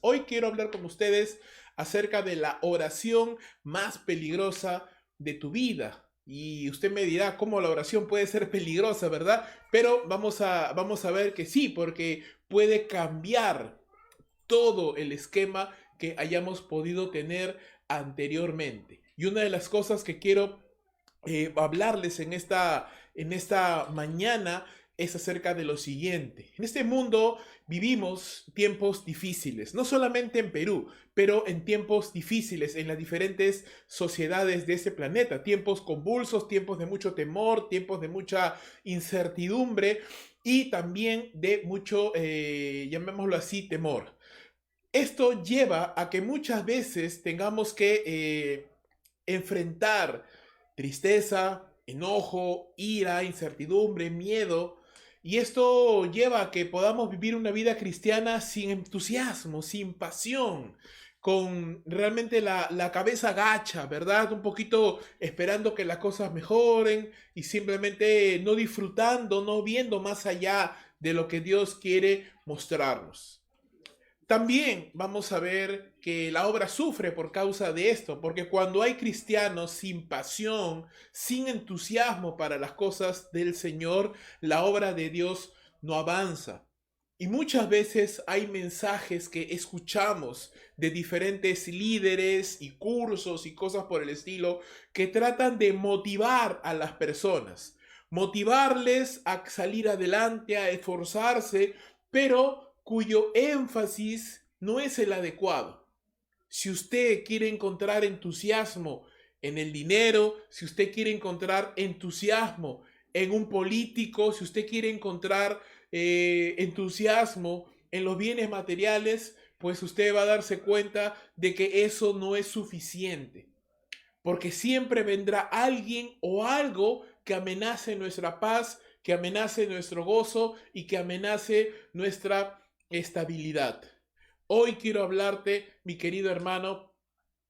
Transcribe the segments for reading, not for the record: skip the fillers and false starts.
Hoy quiero hablar con ustedes acerca de la oración más peligrosa de tu vida. Y usted me dirá cómo la oración puede ser peligrosa, ¿verdad? Pero vamos a ver que sí, porque puede cambiar todo el esquema que hayamos podido tener anteriormente. Y una de las cosas que quiero hablarles en esta mañana es acerca de lo siguiente. En este mundo vivimos tiempos difíciles, no solamente en Perú, pero en tiempos difíciles en las diferentes sociedades de este planeta, tiempos convulsos, tiempos de mucho temor, tiempos de mucha incertidumbre y también de mucho, llamémoslo así, temor. Esto lleva a que muchas veces tengamos que enfrentar tristeza, enojo, ira, incertidumbre, miedo. Y esto lleva a que podamos vivir una vida cristiana sin entusiasmo, sin pasión, con realmente la cabeza gacha, ¿verdad? Un poquito esperando que las cosas mejoren y simplemente no disfrutando, no viendo más allá de lo que Dios quiere mostrarnos. También vamos a ver que la obra sufre por causa de esto, porque cuando hay cristianos sin pasión, sin entusiasmo para las cosas del Señor, la obra de Dios no avanza. Y muchas veces hay mensajes que escuchamos de diferentes líderes y cursos y cosas por el estilo que tratan de motivar a las personas, motivarles a salir adelante, a esforzarse, pero cuyo énfasis no es el adecuado. Si usted quiere encontrar entusiasmo en el dinero, si usted quiere encontrar entusiasmo en un político, si usted quiere encontrar entusiasmo en los bienes materiales, pues usted va a darse cuenta de que eso no es suficiente. Porque siempre vendrá alguien o algo que amenace nuestra paz, que amenace nuestro gozo y que amenace nuestra estabilidad. Hoy quiero hablarte, mi querido hermano,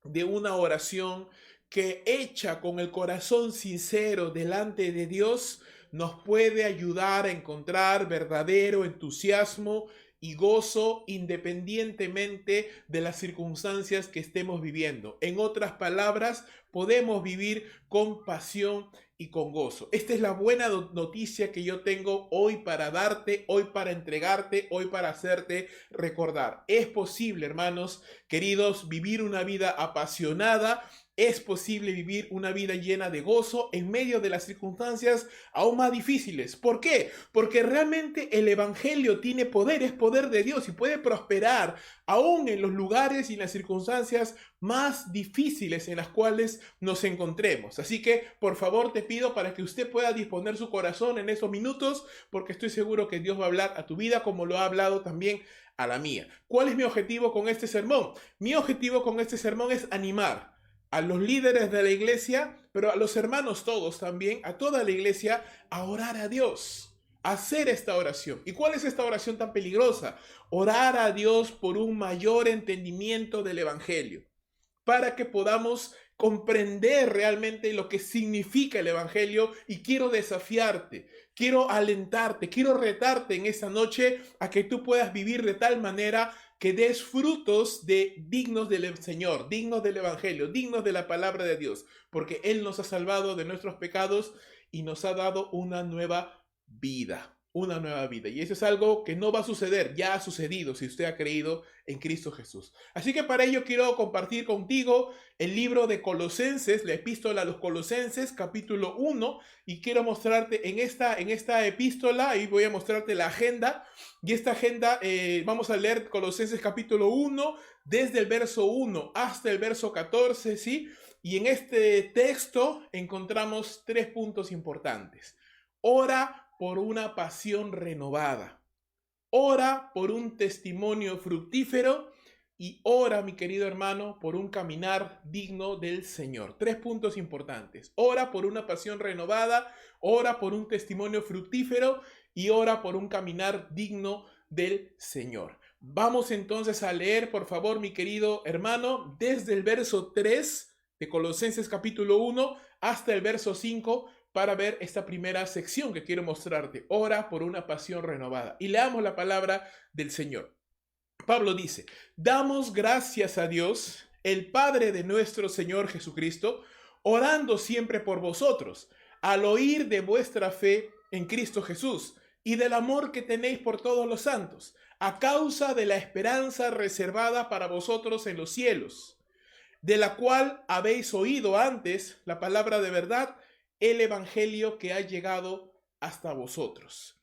de una oración que hecha con el corazón sincero delante de Dios nos puede ayudar a encontrar verdadero entusiasmo y gozo independientemente de las circunstancias que estemos viviendo. En otras palabras, podemos vivir con pasión y con gozo. Esta es la buena noticia que yo tengo hoy para darte, hoy para entregarte, hoy para hacerte recordar. Es posible, hermanos queridos, vivir una vida apasionada. Es posible vivir una vida llena de gozo en medio de las circunstancias aún más difíciles. ¿Por qué? Porque realmente el Evangelio tiene poder, es poder de Dios y puede prosperar aún en los lugares y en las circunstancias más difíciles en las cuales nos encontremos. Así que, por favor, te pido para que usted pueda disponer su corazón en estos minutos, porque estoy seguro que Dios va a hablar a tu vida como lo ha hablado también a la mía. ¿Cuál es mi objetivo con este sermón? Mi objetivo con este sermón es animar a los líderes de la iglesia, pero a los hermanos todos también, a toda la iglesia, a orar a Dios, a hacer esta oración. ¿Y cuál es esta oración tan peligrosa? Orar a Dios por un mayor entendimiento del Evangelio, para que podamos comprender realmente lo que significa el Evangelio. Y quiero desafiarte, quiero alentarte, quiero retarte en esta noche a que tú puedas vivir de tal manera que des frutos dignos del Señor, dignos del Evangelio, dignos de la palabra de Dios, porque Él nos ha salvado de nuestros pecados y nos ha dado una nueva vida. Una nueva vida. Y eso es algo que no va a suceder, ya ha sucedido si usted ha creído en Cristo Jesús. Así que para ello quiero compartir contigo el libro de Colosenses, la epístola a los Colosenses, capítulo 1, y quiero mostrarte en esta epístola, y voy a mostrarte la agenda, y esta agenda vamos a leer Colosenses capítulo 1, desde el verso 1 hasta el verso 14, ¿sí? Y en este texto encontramos 3 puntos importantes. Ora por una pasión renovada. Ora por un testimonio fructífero y ora, mi querido hermano, por un caminar digno del Señor. 3 puntos importantes. Ora por una pasión renovada, ora por un testimonio fructífero y ora por un caminar digno del Señor. Vamos entonces a leer, por favor, mi querido hermano, desde el verso 3 de Colosenses capítulo 1 hasta el verso 5, para ver esta primera sección que quiero mostrarte. Ora por una pasión renovada. Y leamos la palabra del Señor. Pablo dice, damos gracias a Dios, el Padre de nuestro Señor Jesucristo, orando siempre por vosotros, al oír de vuestra fe en Cristo Jesús y del amor que tenéis por todos los santos, a causa de la esperanza reservada para vosotros en los cielos, de la cual habéis oído antes la palabra de verdad, el evangelio que ha llegado hasta vosotros.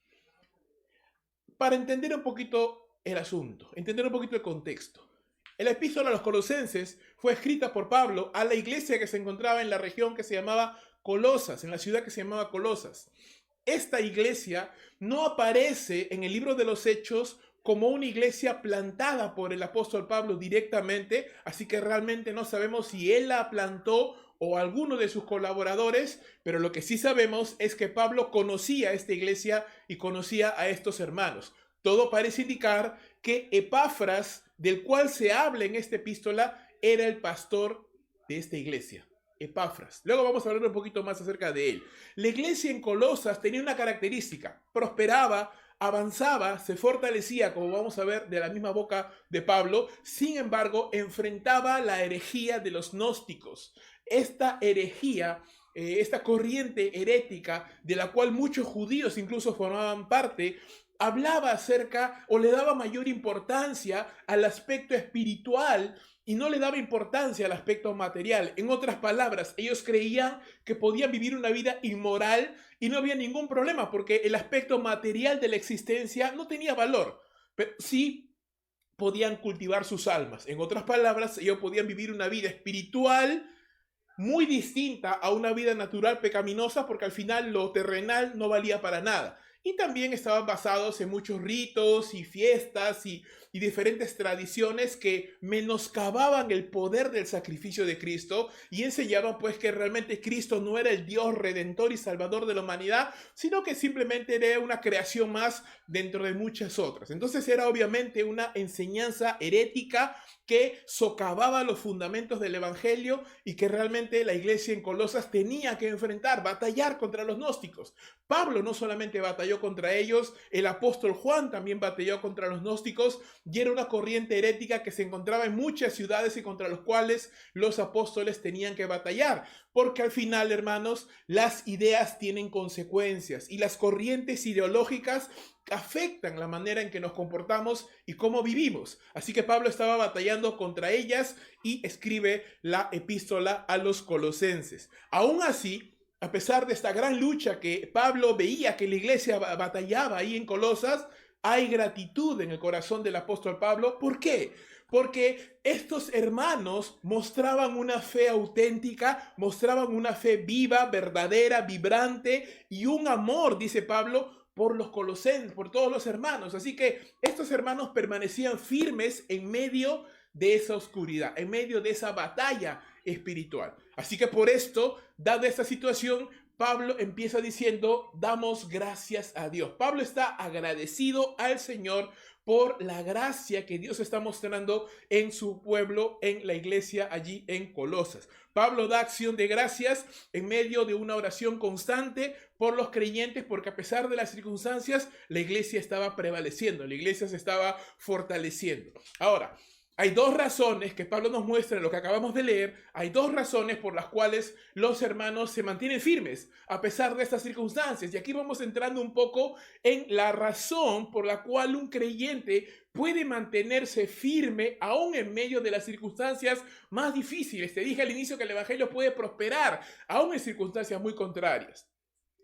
Para entender un poquito el asunto, entender un poquito el contexto. La epístola a los Colosenses fue escrita por Pablo a la iglesia que se encontraba en la región que se llamaba Colosas, en la ciudad que se llamaba Colosas. Esta iglesia no aparece en el libro de los Hechos como una iglesia plantada por el apóstol Pablo directamente, así que realmente no sabemos si él la plantó o alguno de sus colaboradores, pero lo que sí sabemos es que Pablo conocía a esta iglesia y conocía a estos hermanos. Todo parece indicar que Epafras, del cual se habla en esta epístola, era el pastor de esta iglesia. Epafras. Luego vamos a hablar un poquito más acerca de él. La iglesia en Colosas tenía una característica: prosperaba, avanzaba, se fortalecía, como vamos a ver de la misma boca de Pablo. Sin embargo, enfrentaba la herejía de los gnósticos. Esta herejía, esta corriente herética de la cual muchos judíos incluso formaban parte, hablaba acerca o le daba mayor importancia al aspecto espiritual y no le daba importancia al aspecto material. En otras palabras, ellos creían que podían vivir una vida inmoral y no había ningún problema porque el aspecto material de la existencia no tenía valor, pero sí podían cultivar sus almas. En otras palabras, ellos podían vivir una vida espiritual muy distinta a una vida natural pecaminosa, porque al final lo terrenal no valía para nada. Y también estaban basados en muchos ritos y fiestas y diferentes tradiciones que menoscababan el poder del sacrificio de Cristo y enseñaban pues que realmente Cristo no era el Dios redentor y salvador de la humanidad, sino que simplemente era una creación más dentro de muchas otras. Entonces era obviamente una enseñanza herética que socavaba los fundamentos del evangelio y que realmente la iglesia en Colosas tenía que enfrentar, batallar contra los gnósticos. Pablo no solamente batalló contra ellos, el apóstol Juan también batalló contra los gnósticos y era una corriente herética que se encontraba en muchas ciudades y contra los cuales los apóstoles tenían que batallar. Porque al final, hermanos, las ideas tienen consecuencias y las corrientes ideológicas afectan la manera en que nos comportamos y cómo vivimos. Así que Pablo estaba batallando contra ellas y escribe la epístola a los colosenses. Aún así, a pesar de esta gran lucha que Pablo veía que la iglesia batallaba ahí en Colosas, hay gratitud en el corazón del apóstol Pablo. ¿Por qué? Porque estos hermanos mostraban una fe auténtica, mostraban una fe viva, verdadera, vibrante y un amor, dice Pablo, por los colosenses, por todos los hermanos. Así que estos hermanos permanecían firmes en medio de esa oscuridad, en medio de esa batalla espiritual. Así que por esto, dada esta situación, Pablo empieza diciendo, damos gracias a Dios. Pablo está agradecido al Señor por la gracia que Dios está mostrando en su pueblo, en la iglesia allí en Colosas. Pablo da acción de gracias en medio de una oración constante por los creyentes, porque a pesar de las circunstancias, la iglesia estaba prevaleciendo, la iglesia se estaba fortaleciendo. Ahora, hay dos razones que Pablo nos muestra en lo que acabamos de leer. Hay dos razones por las cuales los hermanos se mantienen firmes a pesar de estas circunstancias. Y aquí vamos entrando un poco en la razón por la cual un creyente puede mantenerse firme aún en medio de las circunstancias más difíciles. Te dije al inicio que el evangelio puede prosperar aún en circunstancias muy contrarias.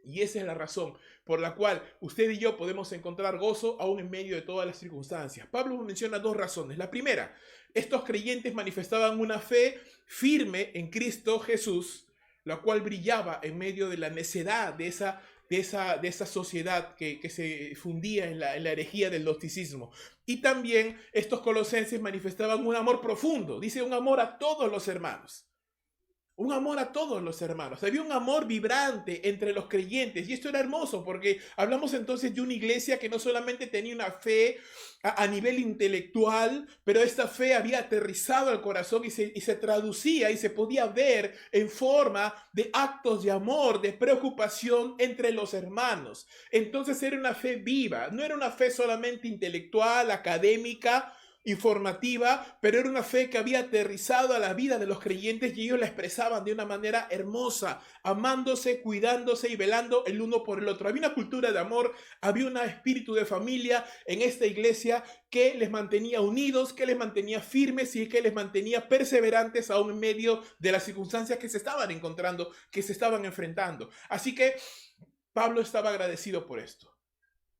Y esa es la razón por la cual usted y yo podemos encontrar gozo aún en medio de todas las circunstancias. Pablo menciona dos razones. La primera, estos creyentes manifestaban una fe firme en Cristo Jesús, la cual brillaba en medio de la necedad de esa sociedad que se fundía en la herejía del gnosticismo. Y también estos colosenses manifestaban un amor profundo, dice un amor a todos los hermanos. Un amor a todos los hermanos. Había un amor vibrante entre los creyentes y esto era hermoso porque hablamos entonces de una iglesia que no solamente tenía una fe a nivel intelectual, pero esta fe había aterrizado al corazón y se traducía y se podía ver en forma de actos de amor, de preocupación entre los hermanos. Entonces era una fe viva, no era una fe solamente intelectual, académica, informativa, pero era una fe que había aterrizado a la vida de los creyentes y ellos la expresaban de una manera hermosa, amándose, cuidándose y velando el uno por el otro. Había una cultura de amor, había un espíritu de familia en esta iglesia que les mantenía unidos, que les mantenía firmes y que les mantenía perseverantes aún en medio de las circunstancias que se estaban encontrando, que se estaban enfrentando. Así que Pablo estaba agradecido por esto.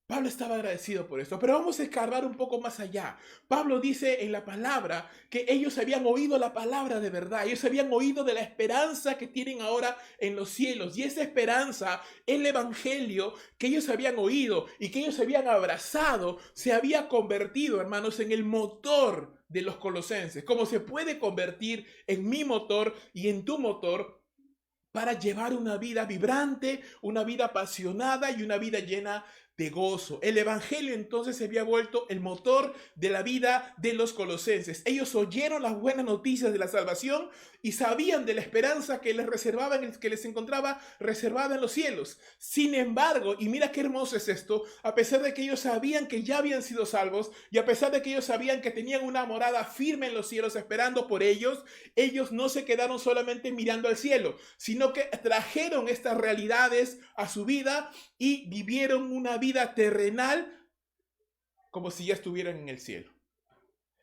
Pablo estaba agradecido por esto, pero vamos a escarbar un poco más allá. Pablo dice en la palabra que ellos habían oído la palabra de verdad, ellos habían oído de la esperanza que tienen ahora en los cielos, y esa esperanza, el evangelio que ellos habían oído y que ellos habían abrazado, se había convertido, hermanos, en el motor de los colosenses, como se puede convertir en mi motor y en tu motor para llevar una vida vibrante, una vida apasionada y una vida llena de gozo. El evangelio entonces se había vuelto el motor de la vida de los colosenses. Ellos oyeron las buenas noticias de la salvación y sabían de la esperanza que les reservaban, que les encontraba reservada en los cielos. Sin embargo, y mira qué hermoso es esto, a pesar de que ellos sabían que ya habían sido salvos y a pesar de que ellos sabían que tenían una morada firme en los cielos esperando por ellos, ellos no se quedaron solamente mirando al cielo, sino que trajeron estas realidades a su vida y vivieron una vida terrenal como si ya estuvieran en el cielo.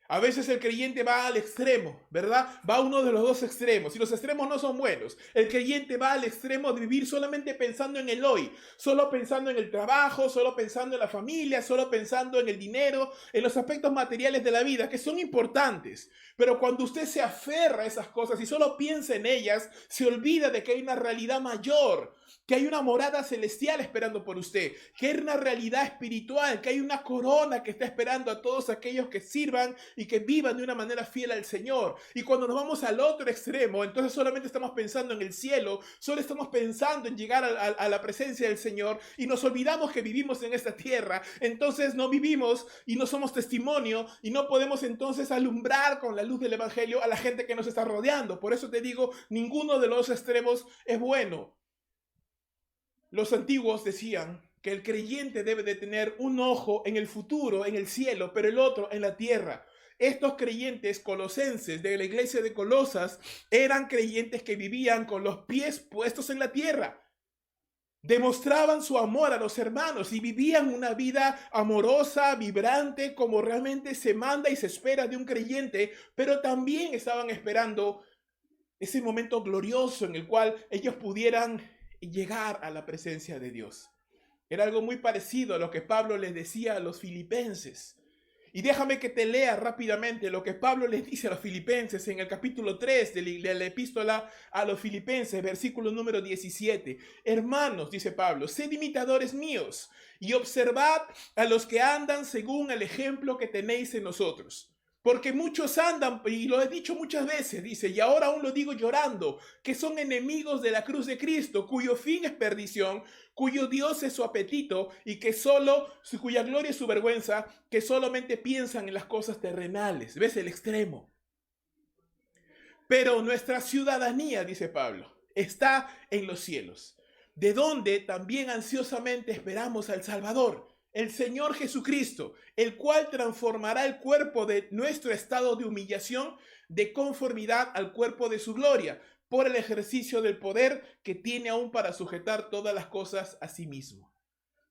A veces el creyente va al extremo, ¿verdad? Va a uno de los dos extremos y los extremos no son buenos. El creyente va al extremo de vivir solamente pensando en el hoy, solo pensando en el trabajo, solo pensando en la familia, solo pensando en el dinero, en los aspectos materiales de la vida, que son importantes. Pero cuando usted se aferra a esas cosas y solo piensa en ellas, se olvida de que hay una realidad mayor, que hay una morada celestial esperando por usted, que hay una realidad espiritual, que hay una corona que está esperando a todos aquellos que sirvan y que vivan de una manera fiel al Señor. Y cuando nos vamos al otro extremo, entonces solamente estamos pensando en el cielo, solo estamos pensando en llegar a la presencia del Señor y nos olvidamos que vivimos en esta tierra. Entonces no vivimos y no somos testimonio y no podemos entonces alumbrar con la luz del evangelio a la gente que nos está rodeando. Por eso te digo, ninguno de los extremos es bueno. Los antiguos decían que el creyente debe de tener un ojo en el futuro, en el cielo, pero el otro en la tierra. Estos creyentes colosenses de la iglesia de Colosas eran creyentes que vivían con los pies puestos en la tierra. Demostraban su amor a los hermanos y vivían una vida amorosa, vibrante, como realmente se manda y se espera de un creyente, pero también estaban esperando ese momento glorioso en el cual ellos pudieran llegar a la presencia de Dios. Era algo muy parecido a lo que Pablo les decía a los filipenses. Y déjame que te lea rápidamente lo que Pablo les dice a los filipenses en el capítulo 3 de la epístola a los filipenses, versículo número 17. Hermanos, dice Pablo, sed imitadores míos y observad a los que andan según el ejemplo que tenéis en nosotros. Porque muchos andan, y lo he dicho muchas veces, dice, y ahora aún lo digo llorando, que son enemigos de la cruz de Cristo, cuyo fin es perdición, cuyo Dios es su apetito, y cuya gloria es su vergüenza, que solamente piensan en las cosas terrenales. ¿Ves el extremo? Pero nuestra ciudadanía, dice Pablo, está en los cielos, de donde también ansiosamente esperamos al Salvador, el Señor Jesucristo, el cual transformará el cuerpo de nuestro estado de humillación de conformidad al cuerpo de su gloria, por el ejercicio del poder que tiene aún para sujetar todas las cosas a sí mismo.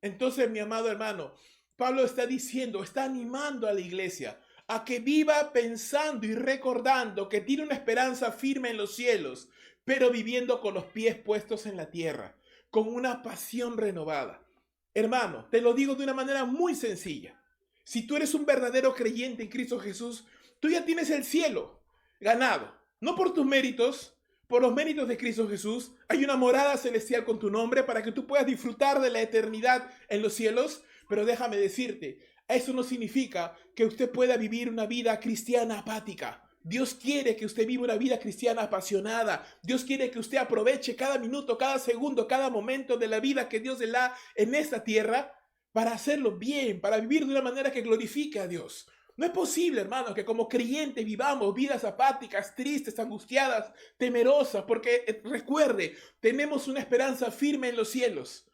Entonces, mi amado hermano, Pablo está diciendo, está animando a la iglesia a que viva pensando y recordando que tiene una esperanza firme en los cielos, pero viviendo con los pies puestos en la tierra, con una pasión renovada. Hermano, te lo digo de una manera muy sencilla. Si tú eres un verdadero creyente en Cristo Jesús, tú ya tienes el cielo ganado. No por tus méritos, por los méritos de Cristo Jesús. Hay una morada celestial con tu nombre para que tú puedas disfrutar de la eternidad en los cielos. Pero déjame decirte, eso no significa que usted pueda vivir una vida cristiana apática. Dios quiere que usted viva una vida cristiana apasionada. Dios quiere que usted aproveche cada minuto, cada segundo, cada momento de la vida que Dios le da en esta tierra para hacerlo bien, para vivir de una manera que glorifique a Dios. No es posible, hermano, que como creyentes vivamos vidas apáticas, tristes, angustiadas, temerosas, porque recuerde, tenemos una esperanza firme en los cielos.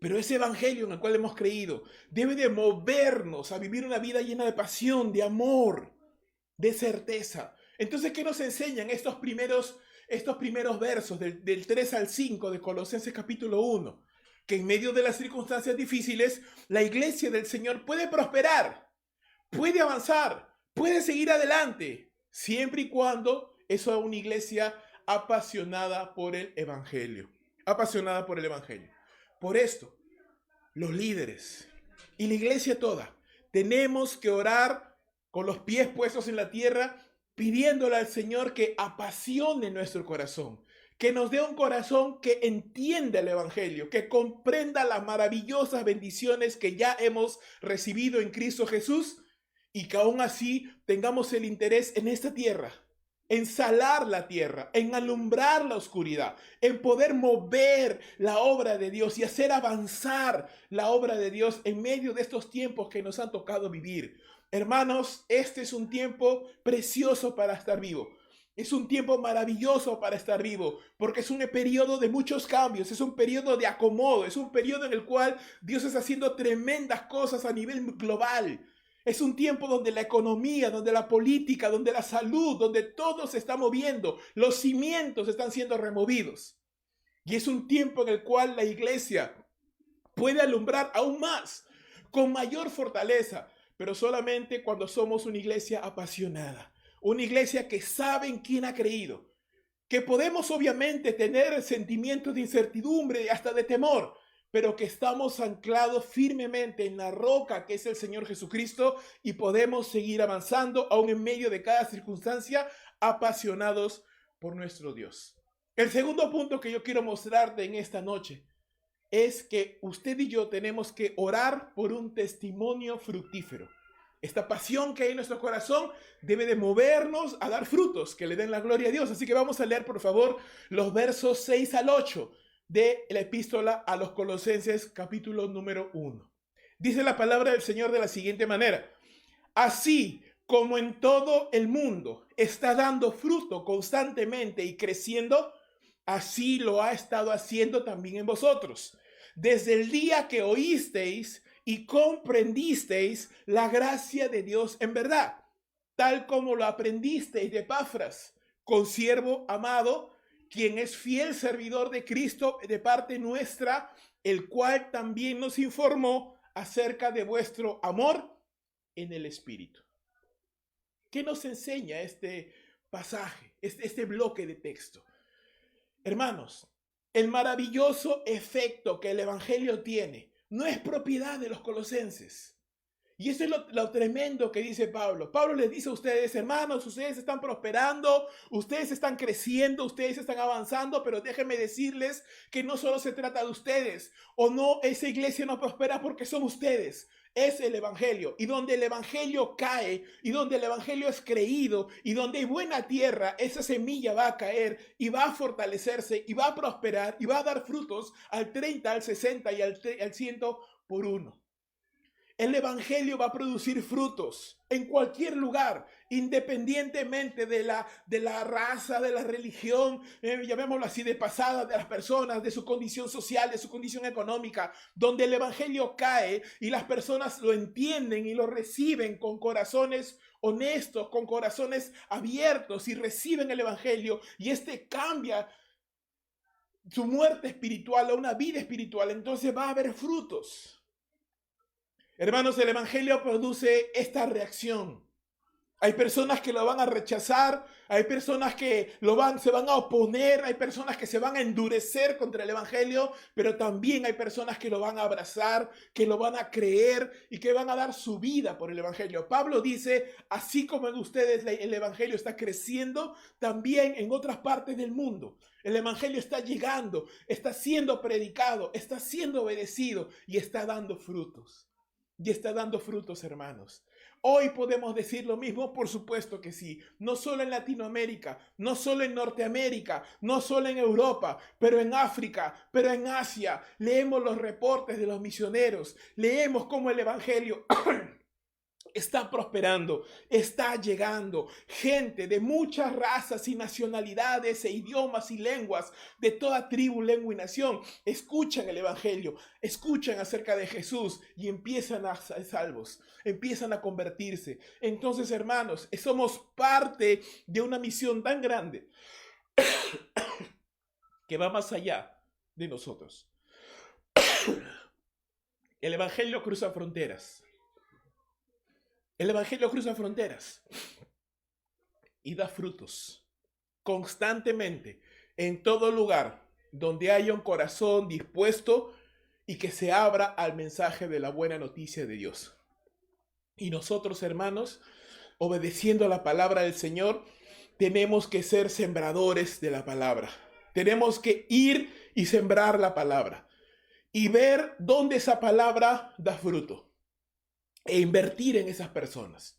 Pero ese evangelio en el cual hemos creído debe de movernos a vivir una vida llena de pasión, de amor, de certeza. Entonces, ¿qué nos enseñan estos primeros versos del 3 al 5 de Colosenses capítulo 1? Que en medio de las circunstancias difíciles, la iglesia del Señor puede prosperar, puede avanzar, puede seguir adelante, siempre y cuando eso es una iglesia apasionada por el evangelio. Apasionada por el evangelio. Por esto, los líderes y la iglesia toda tenemos que orar con los pies puestos en la tierra, pidiéndole al Señor que apasione nuestro corazón, que nos dé un corazón que entienda el evangelio, que comprenda las maravillosas bendiciones que ya hemos recibido en Cristo Jesús y que aún así tengamos el interés en esta tierra, en salar la tierra, en alumbrar la oscuridad, en poder mover la obra de Dios y hacer avanzar la obra de Dios en medio de estos tiempos que nos han tocado vivir. Hermanos, este es un tiempo precioso para estar vivo. Es un tiempo maravilloso para estar vivo, porque es un periodo de muchos cambios, es un periodo de acomodo, es un periodo en el cual Dios está haciendo tremendas cosas a nivel global. Es un tiempo donde la economía, donde la política, donde la salud, donde todo se está moviendo, los cimientos están siendo removidos. Y es un tiempo en el cual la iglesia puede alumbrar aún más, con mayor fortaleza, pero solamente cuando somos una iglesia apasionada, una iglesia que sabe en quién ha creído, que podemos obviamente tener sentimientos de incertidumbre y hasta de temor, pero que estamos anclados firmemente en la roca que es el Señor Jesucristo y podemos seguir avanzando aún en medio de cada circunstancia, apasionados por nuestro Dios. El segundo punto que yo quiero mostrarte en esta noche es que usted y yo tenemos que orar por un testimonio fructífero. Esta pasión que hay en nuestro corazón debe de movernos a dar frutos que le den la gloria a Dios. Así que vamos a leer, por favor, los versos 6 al 8 de la epístola a los Colosenses, capítulo número 1. Dice la palabra del Señor de la siguiente manera: así como en todo el mundo está dando fruto constantemente y creciendo, así lo ha estado haciendo también en vosotros, desde el día que oísteis y comprendisteis la gracia de Dios en verdad, tal como lo aprendisteis de Epafras, consiervo amado, quien es fiel servidor de Cristo de parte nuestra, el cual también nos informó acerca de vuestro amor en el Espíritu. ¿Qué nos enseña este pasaje, este bloque de texto? Hermanos, el maravilloso efecto que el evangelio tiene no es propiedad de los colosenses. Y eso es lo tremendo que dice Pablo. Pablo les dice a ustedes: hermanos, ustedes están prosperando, ustedes están creciendo, ustedes están avanzando, pero déjenme decirles que no solo se trata de ustedes, o no, esa iglesia no prospera porque son ustedes. Es el evangelio, y donde el evangelio cae, y donde el evangelio es creído, y donde hay buena tierra, esa semilla va a caer, y va a fortalecerse, y va a prosperar, y va a dar frutos al 30, al 60 y al 100 por uno. El evangelio va a producir frutos en cualquier lugar, independientemente de la raza, de la religión, llamémoslo así, de pasada de las personas, de su condición social, de su condición económica. Donde el evangelio cae y las personas lo entienden y lo reciben con corazones honestos, con corazones abiertos, y reciben el evangelio, y este cambia su muerte espiritual a una vida espiritual, entonces va a haber frutos. Hermanos, el evangelio produce esta reacción. Hay personas que lo van a rechazar, hay personas que se van a oponer, hay personas que se van a endurecer contra el evangelio, pero también hay personas que lo van a abrazar, que lo van a creer y que van a dar su vida por el evangelio. Pablo dice: así como en ustedes el evangelio está creciendo, también en otras partes del mundo el evangelio está llegando, está siendo predicado, está siendo obedecido y está dando frutos. Y está dando frutos, hermanos. Hoy podemos decir lo mismo, por supuesto que sí. No solo en Latinoamérica, no solo en Norteamérica, no solo en Europa, pero en África, pero en Asia. Leemos los reportes de los misioneros, leemos cómo el evangelio está prosperando, está llegando. Gente de muchas razas y nacionalidades e idiomas y lenguas, de toda tribu, lengua y nación, escuchan el evangelio, escuchan acerca de Jesús y empiezan a ser salvos, empiezan a convertirse. Entonces, hermanos, somos parte de una misión tan grande que va más allá de nosotros. El evangelio cruza fronteras. El evangelio cruza fronteras y da frutos constantemente en todo lugar donde haya un corazón dispuesto y que se abra al mensaje de la buena noticia de Dios. Y nosotros, hermanos, obedeciendo a la palabra del Señor, tenemos que ser sembradores de la palabra. Tenemos que ir y sembrar la palabra y ver dónde esa palabra da fruto e invertir en esas personas,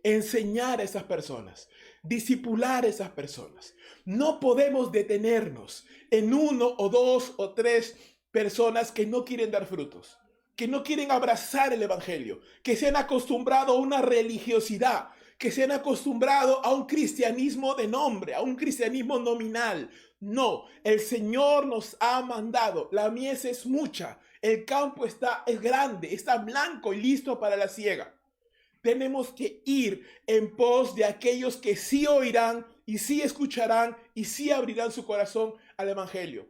enseñar a esas personas, discipular a esas personas. No podemos detenernos en 1 o 2 o 3 personas que no quieren dar frutos, que no quieren abrazar el evangelio, que se han acostumbrado a una religiosidad, que se han acostumbrado a un cristianismo de nombre, a un cristianismo nominal. No, el Señor nos ha mandado, la mies es mucha, el campo es grande, está blanco y listo para la siega. Tenemos que ir en pos de aquellos que sí oirán y sí escucharán y sí abrirán su corazón al evangelio.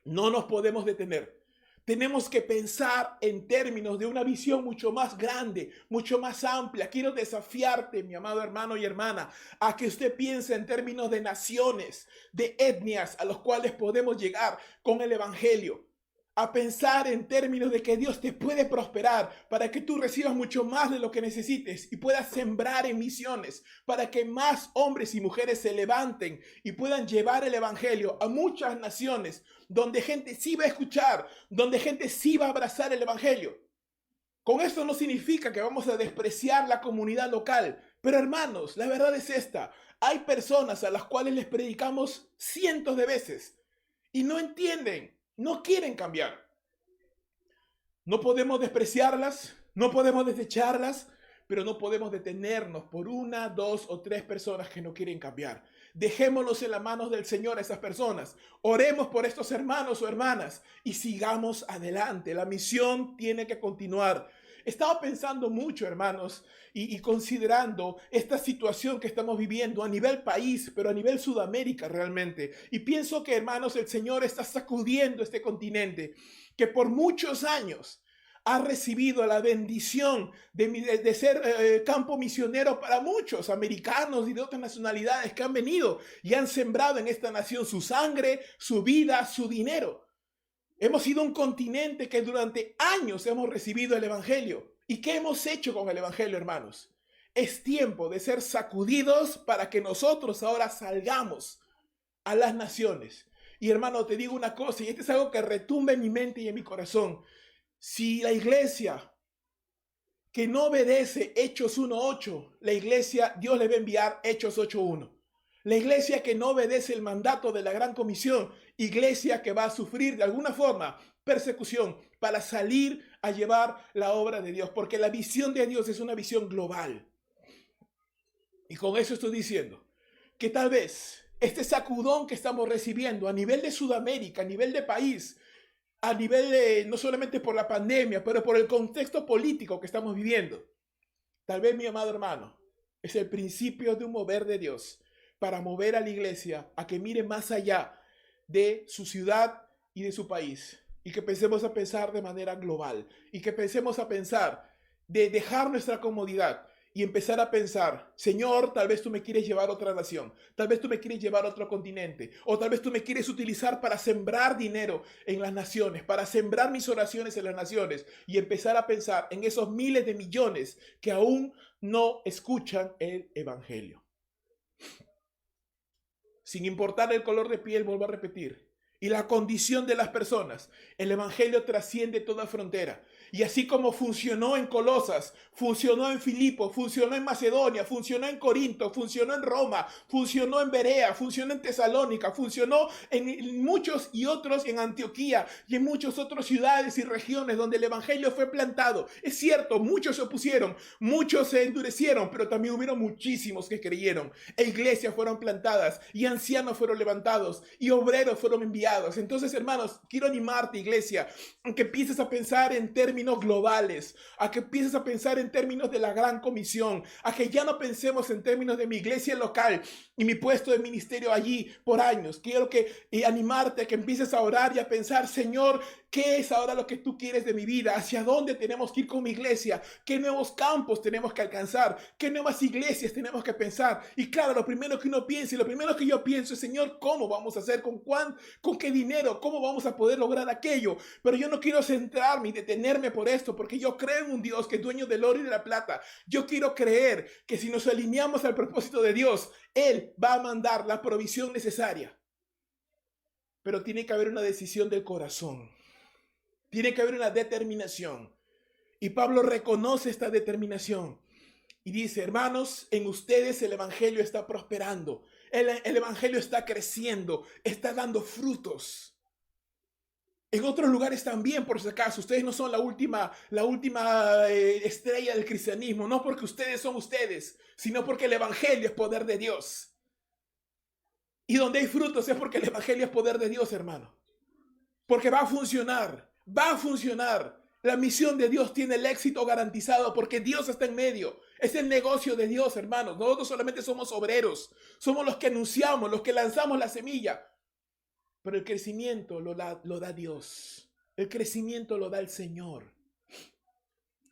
No nos podemos detener. Tenemos que pensar en términos de una visión mucho más grande, mucho más amplia. Quiero desafiarte, mi amado hermano y hermana, a que usted piense en términos de naciones, de etnias a los cuales podemos llegar con el evangelio. A pensar en términos de que Dios te puede prosperar para que tú recibas mucho más de lo que necesites y puedas sembrar en misiones para que más hombres y mujeres se levanten y puedan llevar el evangelio a muchas naciones donde gente sí va a escuchar, donde gente sí va a abrazar el evangelio. Con esto no significa que vamos a despreciar la comunidad local, pero hermanos, la verdad es esta: hay personas a las cuales les predicamos cientos de veces y no entienden. No quieren cambiar. No podemos despreciarlas, no podemos desecharlas, pero no podemos detenernos por 1, 2 o 3 personas que no quieren cambiar. Dejémoslos en las manos del Señor a esas personas. Oremos por estos hermanos o hermanas y sigamos adelante. La misión tiene que continuar. Estaba pensando mucho, hermanos, y considerando esta situación que estamos viviendo a nivel país, pero a nivel Sudamérica realmente. Y pienso que, hermanos, el Señor está sacudiendo este continente que por muchos años ha recibido la bendición de ser campo misionero para muchos americanos y de otras nacionalidades que han venido y han sembrado en esta nación su sangre, su vida, su dinero. Hemos sido un continente que durante años hemos recibido el evangelio. ¿Y qué hemos hecho con el evangelio, hermanos? Es tiempo de ser sacudidos para que nosotros ahora salgamos a las naciones. Y hermano, te digo una cosa, y esto es algo que retumba en mi mente y en mi corazón. Si la iglesia que no obedece Hechos 1:8, la iglesia, Dios le va a enviar Hechos 8:1. La iglesia que no obedece el mandato de la Gran Comisión, iglesia que va a sufrir de alguna forma persecución para salir a llevar la obra de Dios, porque la visión de Dios es una visión global. Y con eso estoy diciendo que tal vez este sacudón que estamos recibiendo a nivel de Sudamérica, a nivel de país, a nivel de, no solamente por la pandemia, pero por el contexto político que estamos viviendo, tal vez, mi amado hermano, es el principio de un mover de Dios para mover a la iglesia a que mire más allá de su ciudad y de su país, y que pensemos a pensar de manera global, y que pensemos a pensar de dejar nuestra comodidad y empezar a pensar: Señor, tal vez tú me quieres llevar a otra nación, tal vez tú me quieres llevar a otro continente, o tal vez tú me quieres utilizar para sembrar dinero en las naciones, para sembrar mis oraciones en las naciones, y empezar a pensar en esos miles de millones que aún no escuchan el evangelio. Sin importar el color de piel, vuelvo a repetir, y la condición de las personas, el evangelio trasciende toda frontera. Y así como funcionó en Colosas, funcionó en Filipo, funcionó en Macedonia, funcionó en Corinto, funcionó en Roma, funcionó en Berea, funcionó en Tesalónica, funcionó en muchos y otros, en Antioquía y en muchas otras ciudades y regiones donde el evangelio fue plantado. Es cierto, muchos se opusieron, muchos se endurecieron, pero también hubieron muchísimos que creyeron. E iglesias fueron plantadas y ancianos fueron levantados y obreros fueron enviados. Entonces, hermanos, quiero animarte, iglesia, a que empieces a pensar en términos globales, a que empieces a pensar en términos de la gran comisión, a que ya no pensemos en términos de mi iglesia local y mi puesto de ministerio allí por años. Quiero animarte a que empieces a orar y a pensar, Señor, ¿qué es ahora lo que tú quieres de mi vida? ¿Hacia dónde tenemos que ir con mi iglesia? ¿Qué nuevos campos tenemos que alcanzar? ¿Qué nuevas iglesias tenemos que pensar? Y claro, lo primero que uno piensa y lo primero que yo pienso es, Señor, ¿cómo vamos a hacer? ¿Con qué dinero? ¿Cómo vamos a poder lograr aquello? Pero yo no quiero centrarme y detenerme por esto, porque yo creo en un Dios que es dueño del oro y de la plata. Yo quiero creer que si nos alineamos al propósito de Dios, Él va a mandar la provisión necesaria. Pero tiene que haber una decisión del corazón. Tiene que haber una determinación. Y Pablo reconoce esta determinación. Y dice, hermanos, en ustedes el evangelio está prosperando. El evangelio está creciendo, está dando frutos. En otros lugares también, por si acaso, ustedes no son la última estrella del cristianismo, no porque ustedes son ustedes, sino porque el evangelio es poder de Dios. Y donde hay frutos es porque el evangelio es poder de Dios, hermano. Porque va a funcionar, va a funcionar. La misión de Dios tiene el éxito garantizado porque Dios está en medio. Es el negocio de Dios, hermanos. Nosotros solamente somos obreros. Somos los que anunciamos, los que lanzamos la semilla. Pero el crecimiento lo da Dios. El crecimiento lo da el Señor.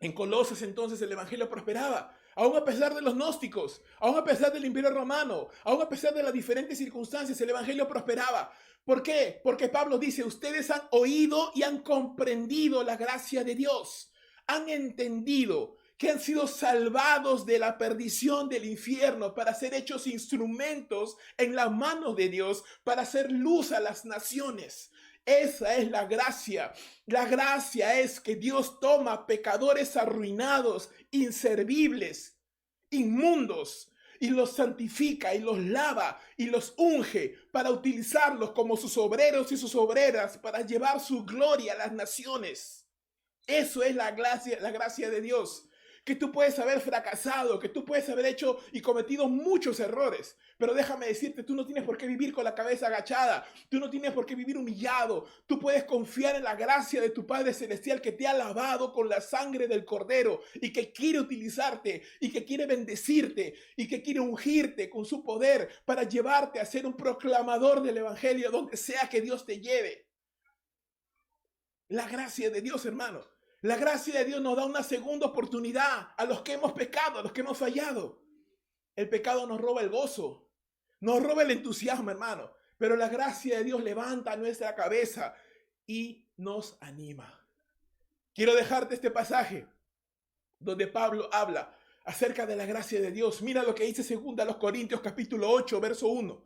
En Colosas entonces el evangelio prosperaba. Aún a pesar de los gnósticos, aún a pesar del imperio romano, aún a pesar de las diferentes circunstancias, el evangelio prosperaba. ¿Por qué? Porque Pablo dice, ustedes han oído y han comprendido la gracia de Dios. Han entendido que han sido salvados de la perdición del infierno para ser hechos instrumentos en la mano de Dios, para hacer luz a las naciones. Esa es la gracia. La gracia es que Dios toma pecadores arruinados, inservibles, inmundos, y los santifica y los lava y los unge para utilizarlos como sus obreros y sus obreras para llevar su gloria a las naciones. Eso es la gracia de Dios. Que tú puedes haber fracasado, que tú puedes haber hecho y cometido muchos errores. Pero déjame decirte, tú no tienes por qué vivir con la cabeza agachada. Tú no tienes por qué vivir humillado. Tú puedes confiar en la gracia de tu Padre Celestial que te ha lavado con la sangre del Cordero y que quiere utilizarte y que quiere bendecirte y que quiere ungirte con su poder para llevarte a ser un proclamador del Evangelio donde sea que Dios te lleve. La gracia de Dios, hermano. La gracia de Dios nos da una segunda oportunidad a los que hemos pecado, a los que hemos fallado. El pecado nos roba el gozo, nos roba el entusiasmo, hermano. Pero la gracia de Dios levanta nuestra cabeza y nos anima. Quiero dejarte este pasaje donde Pablo habla acerca de la gracia de Dios. Mira lo que dice 2 Corintios capítulo 8, verso 1.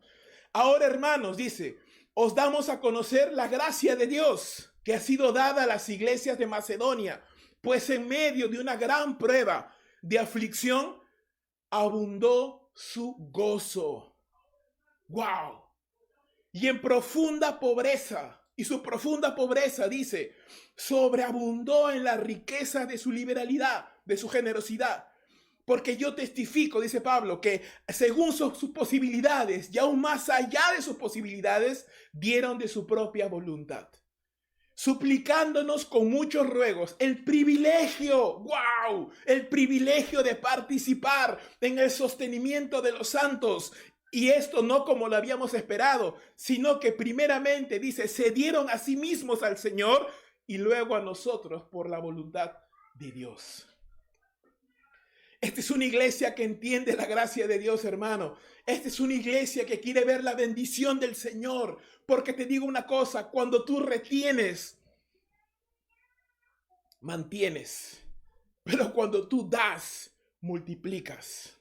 Ahora, hermanos, dice, os damos a conocer la gracia de Dios que ha sido dada a las iglesias de Macedonia, pues en medio de una gran prueba de aflicción abundó su gozo. ¡Wow! Y en profunda pobreza, y su profunda pobreza, dice, sobreabundó en la riqueza de su liberalidad, de su generosidad. Porque yo testifico, dice Pablo, que según sus posibilidades y aún más allá de sus posibilidades, dieron de su propia voluntad, suplicándonos con muchos ruegos el privilegio, ¡wow!, el privilegio de participar en el sostenimiento de los santos. Y esto no como lo habíamos esperado, sino que primeramente, dice, se dieron a sí mismos al Señor y luego a nosotros por la voluntad de Dios. Esta es una iglesia que entiende la gracia de Dios, hermano. Esta es una iglesia que quiere ver la bendición del Señor. Porque te digo una cosa, cuando tú retienes, mantienes. Pero cuando tú das, multiplicas.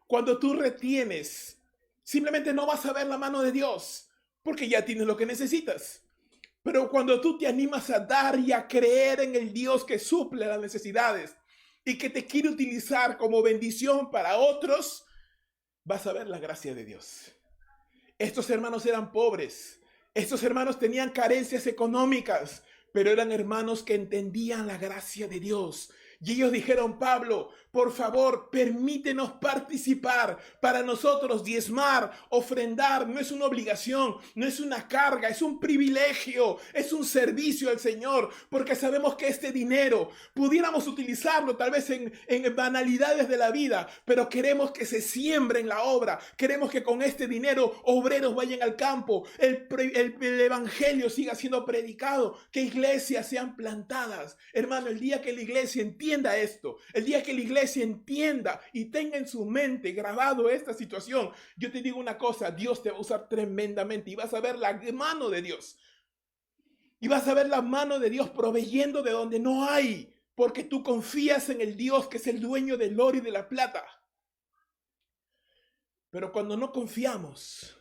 Cuando tú retienes, simplemente no vas a ver la mano de Dios, porque ya tienes lo que necesitas. Pero cuando tú te animas a dar y a creer en el Dios que suple las necesidades y que te quiere utilizar como bendición para otros, vas a ver la gracia de Dios. Estos hermanos eran pobres. Estos hermanos tenían carencias económicas, pero eran hermanos que entendían la gracia de Dios. Y ellos dijeron: Pablo, por favor, permítenos participar. Para nosotros diezmar, ofrendar, no es una obligación, no es una carga, es un privilegio, es un servicio al Señor, porque sabemos que este dinero pudiéramos utilizarlo tal vez en banalidades de la vida, pero queremos que se siembre en la obra. Queremos que con este dinero obreros vayan al campo, el evangelio siga siendo predicado, que iglesias sean plantadas. Hermano, el día que la iglesia entienda esto, el día que la iglesia entienda y tenga en su mente grabado esta situación, yo te digo una cosa: Dios te va a usar tremendamente y vas a ver la mano de Dios. Y vas a ver la mano de Dios proveyendo de donde no hay, porque tú confías en el Dios que es el dueño del oro y de la plata. Pero cuando no confiamos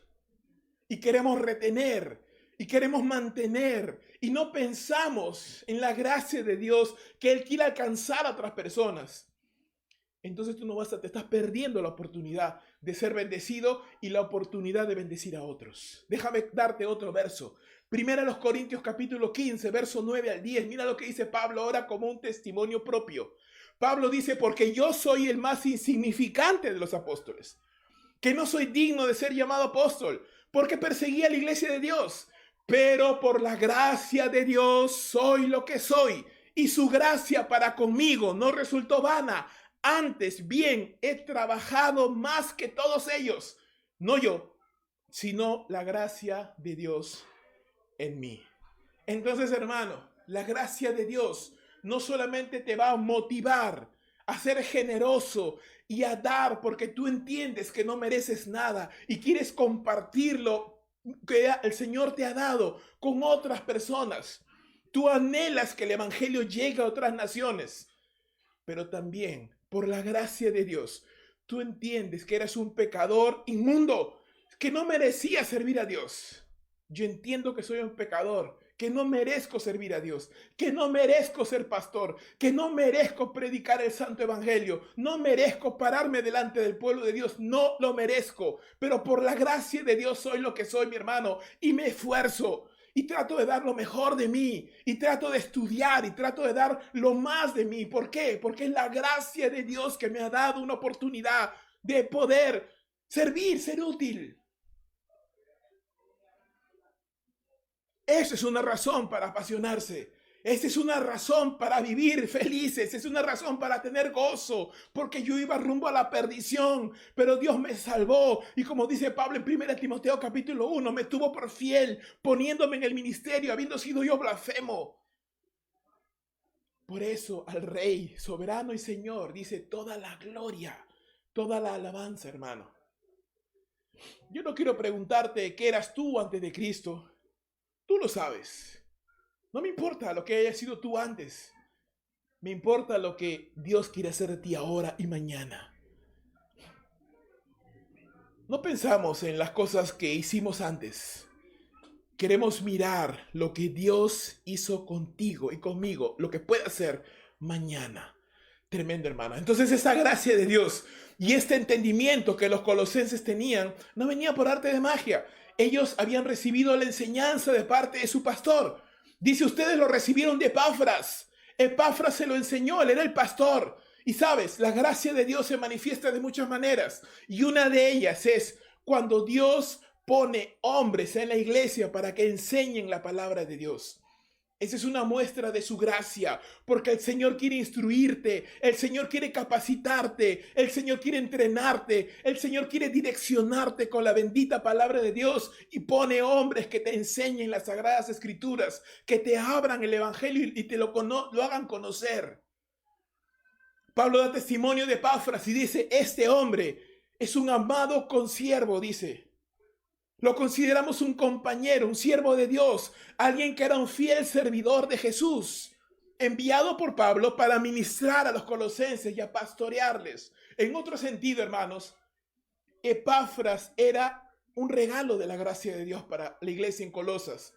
y queremos retener y queremos mantener y no pensamos en la gracia de Dios, que Él quiere alcanzar a otras personas, entonces tú no te estás perdiendo la oportunidad de ser bendecido y la oportunidad de bendecir a otros. Déjame darte otro verso. Primera de los Corintios capítulo 15, verso 9 al 10. Mira lo que dice Pablo ahora como un testimonio propio. Pablo dice: porque yo soy el más insignificante de los apóstoles, que no soy digno de ser llamado apóstol, porque perseguía a la iglesia de Dios. Pero por la gracia de Dios soy lo que soy, y su gracia para conmigo no resultó vana. Antes bien he trabajado más que todos ellos, no yo, sino la gracia de Dios en mí. Entonces, hermano, la gracia de Dios no solamente te va a motivar a ser generoso y a dar porque tú entiendes que no mereces nada y quieres compartirlo que el Señor te ha dado con otras personas. Tú anhelas que el evangelio llegue a otras naciones, pero también por la gracia de Dios tú entiendes que eres un pecador inmundo, que no merecía servir a Dios. Yo entiendo que soy un pecador, que no merezco servir a Dios, que no merezco ser pastor, que no merezco predicar el santo evangelio, no merezco pararme delante del pueblo de Dios, no lo merezco, pero por la gracia de Dios soy lo que soy, mi hermano, y me esfuerzo. Y trato de dar lo mejor de mí, y trato de estudiar, y trato de dar lo más de mí. ¿Por qué? Porque es la gracia de Dios que me ha dado una oportunidad de poder servir, ser útil. Esa es una razón para apasionarse. Esa es una razón para vivir felices. Es una razón para tener gozo. Porque yo iba rumbo a la perdición, pero Dios me salvó. Y como dice Pablo en 1 Timoteo capítulo 1, me tuvo por fiel, poniéndome en el ministerio, habiendo sido yo blasfemo. Por eso al Rey, soberano y Señor, dice toda la gloria, toda la alabanza, hermano. Yo no quiero preguntarte qué eras tú antes de Cristo. Tú lo sabes. No me importa lo que haya sido tú antes. Me importa lo que Dios quiere hacer de ti ahora y mañana. No pensamos en las cosas que hicimos antes. Queremos mirar lo que Dios hizo contigo y conmigo, lo que puede hacer mañana. Tremendo, hermano. Entonces esa gracia de Dios y este entendimiento que los colosenses tenían no venía por arte de magia. Ellos habían recibido la enseñanza de parte de su pastor. Dice: ustedes lo recibieron de Epafras. Epafras se lo enseñó, él era el pastor. Y sabes, la gracia de Dios se manifiesta de muchas maneras. Y una de ellas es cuando Dios pone hombres en la iglesia para que enseñen la palabra de Dios. Esa es una muestra de su gracia, porque el Señor quiere instruirte, el Señor quiere capacitarte, el Señor quiere entrenarte, el Señor quiere direccionarte con la bendita palabra de Dios y pone hombres que te enseñen las sagradas escrituras, que te abran el evangelio y te lo hagan conocer. Pablo da testimonio de Epafras y dice: este hombre es un amado consiervo, dice. Lo consideramos un compañero, un siervo de Dios, alguien que era un fiel servidor de Jesús, enviado por Pablo para ministrar a los colosenses y a pastorearles. En otro sentido, hermanos, Epafras era un regalo de la gracia de Dios para la iglesia en Colosas.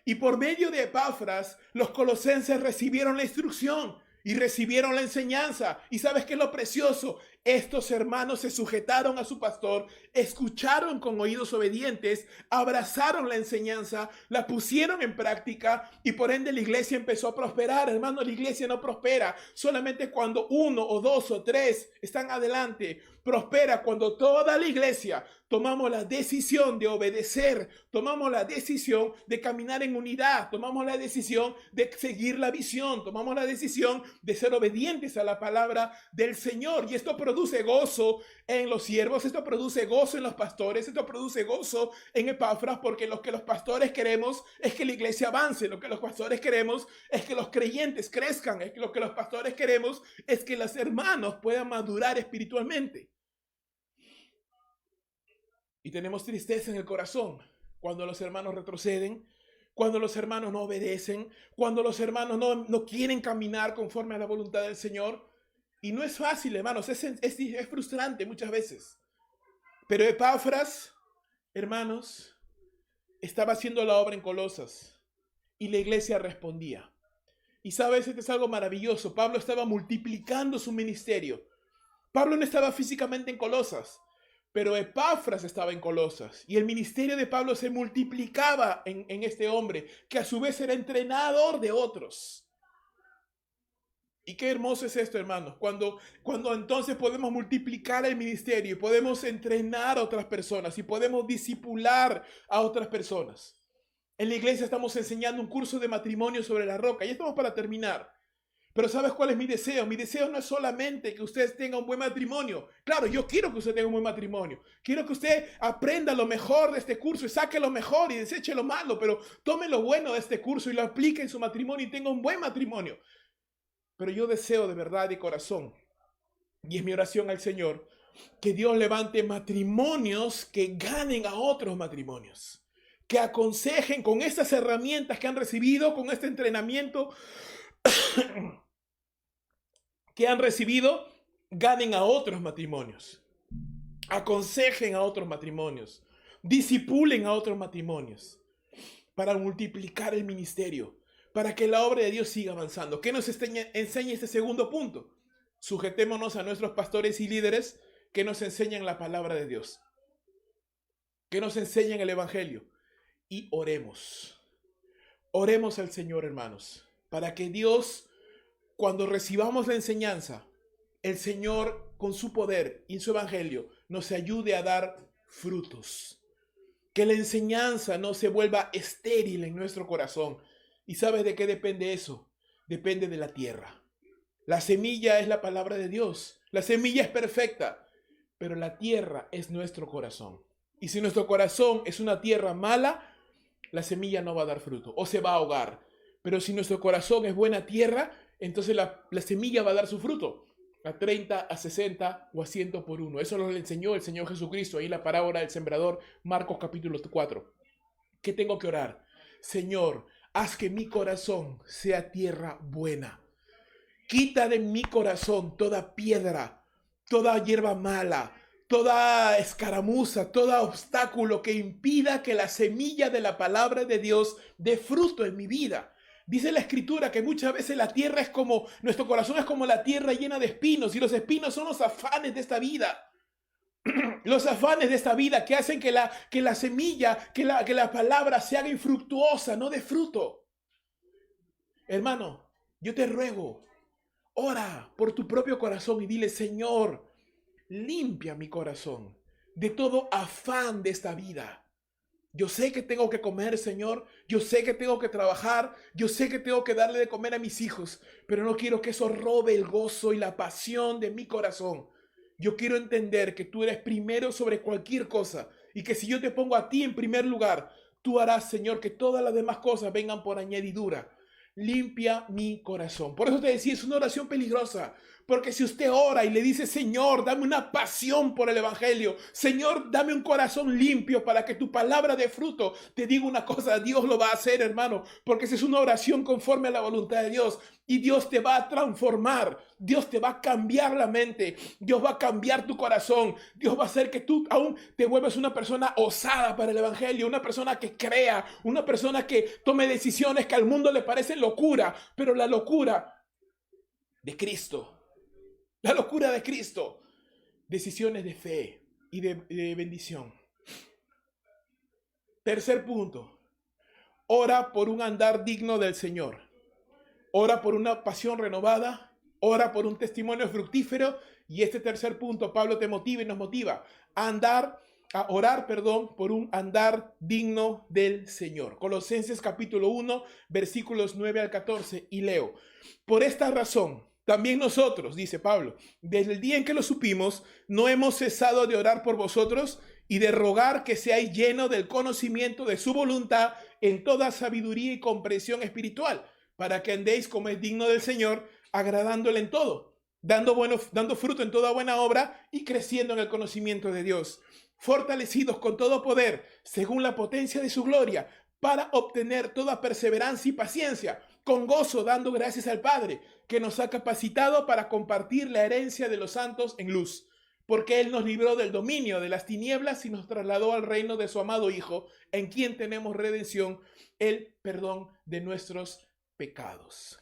Y por medio de Epafras, los colosenses recibieron la instrucción y recibieron la enseñanza. ¿Y sabes qué es lo precioso? Estos hermanos se sujetaron a su pastor, escucharon con oídos obedientes, abrazaron la enseñanza, la pusieron en práctica y por ende la iglesia empezó a prosperar. Hermano, la iglesia no prospera solamente cuando uno o dos o tres están adelante. Prospera cuando toda la iglesia tomamos la decisión de obedecer, tomamos la decisión de caminar en unidad, tomamos la decisión de seguir la visión, tomamos la decisión de ser obedientes a la palabra del Señor. Y esto produce gozo en los siervos, esto produce gozo en los pastores, esto produce gozo en Epafras, porque lo que los pastores queremos es que la iglesia avance, lo que los pastores queremos es que los creyentes crezcan, es que lo que los pastores queremos es que los hermanos puedan madurar espiritualmente. Y tenemos tristeza en el corazón cuando los hermanos retroceden, cuando los hermanos no obedecen, cuando los hermanos no quieren caminar conforme a la voluntad del Señor. Y no es fácil, hermanos, es frustrante muchas veces. Pero Epafras, hermanos, estaba haciendo la obra en Colosas y la iglesia respondía. Y sabes, esto es algo maravilloso. Pablo estaba multiplicando su ministerio. Pablo no estaba físicamente en Colosas, pero Epafras estaba en Colosas y el ministerio de Pablo se multiplicaba en este hombre, que a su vez era entrenador de otros. Y qué hermoso es esto, hermanos, cuando entonces podemos multiplicar el ministerio y podemos entrenar a otras personas y podemos discipular a otras personas. En la iglesia estamos enseñando un curso de matrimonio sobre la roca y estamos para terminar. Pero ¿sabes cuál es mi deseo? Mi deseo no es solamente que usted tenga un buen matrimonio. Claro, yo quiero que usted tenga un buen matrimonio. Quiero que usted aprenda lo mejor de este curso y saque lo mejor y deseche lo malo, pero tome lo bueno de este curso y lo aplique en su matrimonio y tenga un buen matrimonio. Pero yo deseo de verdad y corazón, y es mi oración al Señor, que Dios levante matrimonios que ganen a otros matrimonios, que aconsejen con estas herramientas que han recibido, con este entrenamiento que han recibido, ganen a otros matrimonios, aconsejen a otros matrimonios, disipulen a otros matrimonios, para multiplicar el ministerio, para que la obra de Dios siga avanzando. ¿Qué nos enseña este segundo punto? Sujetémonos a nuestros pastores y líderes que nos enseñan la palabra de Dios, que nos enseñan el evangelio, y oremos. Oremos al Señor, hermanos, para que Dios, cuando recibamos la enseñanza, el Señor con su poder y su evangelio nos ayude a dar frutos. Que la enseñanza no se vuelva estéril en nuestro corazón. ¿Y sabes de qué depende eso? Depende de la tierra. La semilla es la palabra de Dios. La semilla es perfecta, pero la tierra es nuestro corazón. Y si nuestro corazón es una tierra mala, la semilla no va a dar fruto o se va a ahogar. Pero si nuestro corazón es buena tierra, entonces la semilla va a dar su fruto, a 30, a 60 o a 100 por uno. Eso nos lo enseñó el Señor Jesucristo, ahí en la parábola del sembrador, Marcos capítulo 4. ¿Qué tengo que orar? Señor, haz que mi corazón sea tierra buena. Quita de mi corazón toda piedra, toda hierba mala, toda escaramuza, todo obstáculo que impida que la semilla de la palabra de Dios dé fruto en mi vida. Dice la Escritura que muchas veces la tierra es como, nuestro corazón es como la tierra llena de espinos, y los espinos son los afanes de esta vida. Los afanes de esta vida que hacen que la semilla, que la palabra se haga infructuosa, no de fruto. Hermano, yo te ruego, ora por tu propio corazón y dile: Señor, limpia mi corazón de todo afán de esta vida. Yo sé que tengo que comer, Señor. Yo sé que tengo que trabajar. Yo sé que tengo que darle de comer a mis hijos. Pero no quiero que eso robe el gozo y la pasión de mi corazón. Yo quiero entender que tú eres primero sobre cualquier cosa. Y que si yo te pongo a ti en primer lugar, tú harás, Señor, que todas las demás cosas vengan por añadidura. Limpia mi corazón. Por eso te decía, es una oración peligrosa. Porque si usted ora y le dice, Señor, dame una pasión por el evangelio, Señor, dame un corazón limpio para que tu palabra dé fruto, te digo una cosa, Dios lo va a hacer, hermano, porque esa es una oración conforme a la voluntad de Dios. Y Dios te va a transformar, Dios te va a cambiar la mente, Dios va a cambiar tu corazón, Dios va a hacer que tú aún te vuelvas una persona osada para el evangelio, una persona que crea, una persona que tome decisiones que al mundo le parecen locura, pero la locura de Cristo, la locura de Cristo, decisiones de fe y de bendición. Tercer punto, ora por un andar digno del Señor. Ora por una pasión renovada, ora por un testimonio fructífero. Y este tercer punto, Pablo te motiva y nos motiva a orar por un andar digno del Señor. Colosenses capítulo 1, versículos 9 al 14, y leo: por esta razón, también nosotros, dice Pablo, desde el día en que lo supimos, no hemos cesado de orar por vosotros y de rogar que seáis llenos del conocimiento de su voluntad en toda sabiduría y comprensión espiritual, para que andéis como es digno del Señor, agradándole en todo, dando fruto en toda buena obra y creciendo en el conocimiento de Dios, fortalecidos con todo poder, según la potencia de su gloria, para obtener toda perseverancia y paciencia, con gozo dando gracias al Padre, que nos ha capacitado para compartir la herencia de los santos en luz, porque Él nos libró del dominio de las tinieblas y nos trasladó al reino de su amado Hijo, en quien tenemos redención, el perdón de nuestros pecados.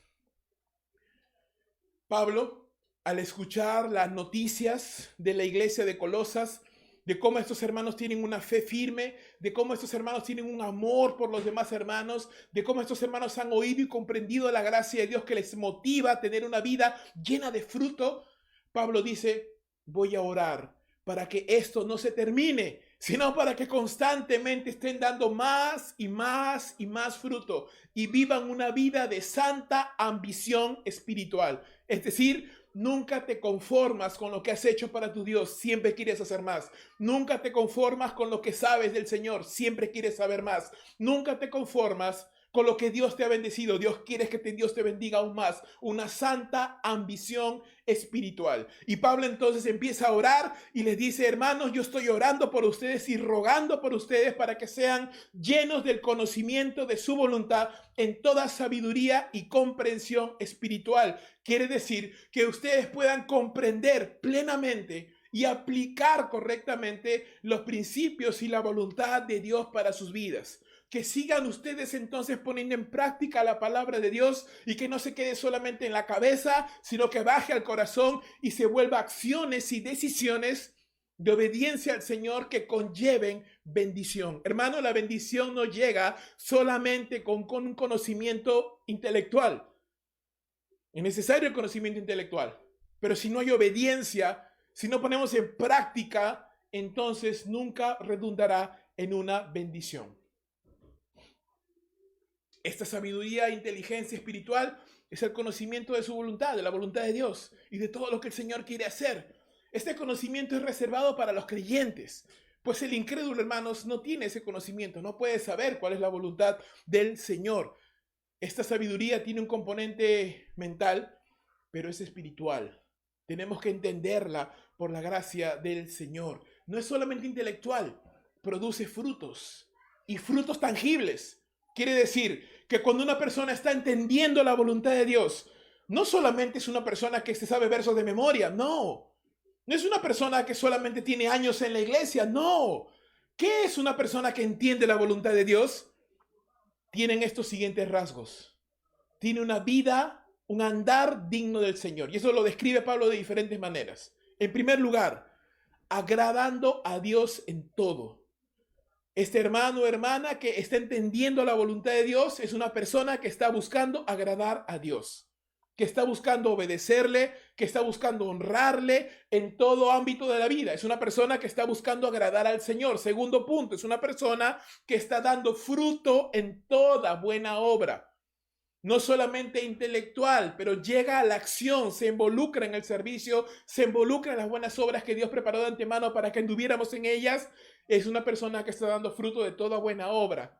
Pablo, al escuchar las noticias de la iglesia de Colosas, de cómo estos hermanos tienen una fe firme, de cómo estos hermanos tienen un amor por los demás hermanos, de cómo estos hermanos han oído y comprendido la gracia de Dios que les motiva a tener una vida llena de fruto, Pablo dice, voy a orar para que esto no se termine, sino para que constantemente estén dando más y más y más fruto y vivan una vida de santa ambición espiritual. Es decir, nunca te conformas con lo que has hecho para tu Dios, siempre quieres hacer más. Nunca te conformas con lo que sabes del Señor, siempre quieres saber más. Nunca te conformas con lo que Dios te ha bendecido. Dios quiere que Dios te bendiga aún más. Una santa ambición espiritual. Y Pablo entonces empieza a orar y les dice, hermanos, yo estoy orando por ustedes y rogando por ustedes para que sean llenos del conocimiento de su voluntad en toda sabiduría y comprensión espiritual. Quiere decir que ustedes puedan comprender plenamente y aplicar correctamente los principios y la voluntad de Dios para sus vidas. Que sigan ustedes entonces poniendo en práctica la palabra de Dios y que no se quede solamente en la cabeza, sino que baje al corazón y se vuelva acciones y decisiones de obediencia al Señor que conlleven bendición. Hermano, la bendición no llega solamente con un conocimiento intelectual. Es necesario el conocimiento intelectual, pero si no hay obediencia, si no ponemos en práctica, entonces nunca redundará en una bendición. Esta sabiduría e inteligencia espiritual es el conocimiento de su voluntad, de la voluntad de Dios y de todo lo que el Señor quiere hacer. Este conocimiento es reservado para los creyentes, pues el incrédulo, hermanos, no tiene ese conocimiento, no puede saber cuál es la voluntad del Señor. Esta sabiduría tiene un componente mental, pero es espiritual. Tenemos que entenderla por la gracia del Señor. No es solamente intelectual, produce frutos y frutos tangibles. Quiere decir que cuando una persona está entendiendo la voluntad de Dios, no solamente es una persona que se sabe versos de memoria, no. No es una persona que solamente tiene años en la iglesia, no. ¿Qué es una persona que entiende la voluntad de Dios? Tienen estos siguientes rasgos. Tiene una vida, un andar digno del Señor. Y eso lo describe Pablo de diferentes maneras. En primer lugar, agradando a Dios en todo. Este hermano o hermana que está entendiendo la voluntad de Dios es una persona que está buscando agradar a Dios, que está buscando obedecerle, que está buscando honrarle en todo ámbito de la vida. Es una persona que está buscando agradar al Señor. Segundo punto, es una persona que está dando fruto en toda buena obra. No solamente intelectual, pero llega a la acción, se involucra en el servicio, se involucra en las buenas obras que Dios preparó de antemano para que anduviéramos en ellas. Es una persona que está dando fruto de toda buena obra.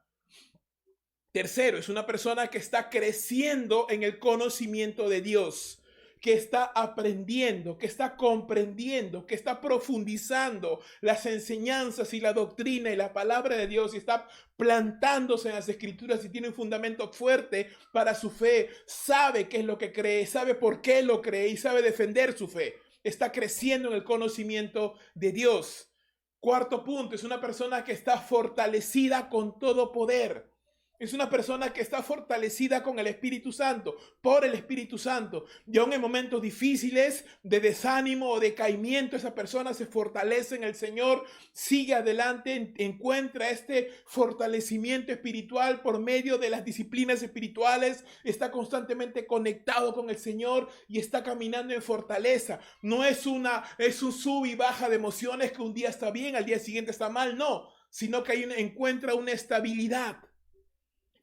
Tercero, es una persona que está creciendo en el conocimiento de Dios, que está aprendiendo, que está comprendiendo, que está profundizando las enseñanzas y la doctrina y la palabra de Dios y está plantándose en las escrituras y tiene un fundamento fuerte para su fe, sabe qué es lo que cree, sabe por qué lo cree y sabe defender su fe. Está creciendo en el conocimiento de Dios. Cuarto punto, es una persona que está fortalecida con todo poder. Es una persona que está fortalecida con el Espíritu Santo, por el Espíritu Santo. Y aún en momentos difíciles de desánimo o decaimiento, esa persona se fortalece en el Señor, sigue adelante, encuentra este fortalecimiento espiritual por medio de las disciplinas espirituales, está constantemente conectado con el Señor y está caminando en fortaleza. No es un sub y baja de emociones que un día está bien, al día siguiente está mal, no, sino que encuentra una estabilidad.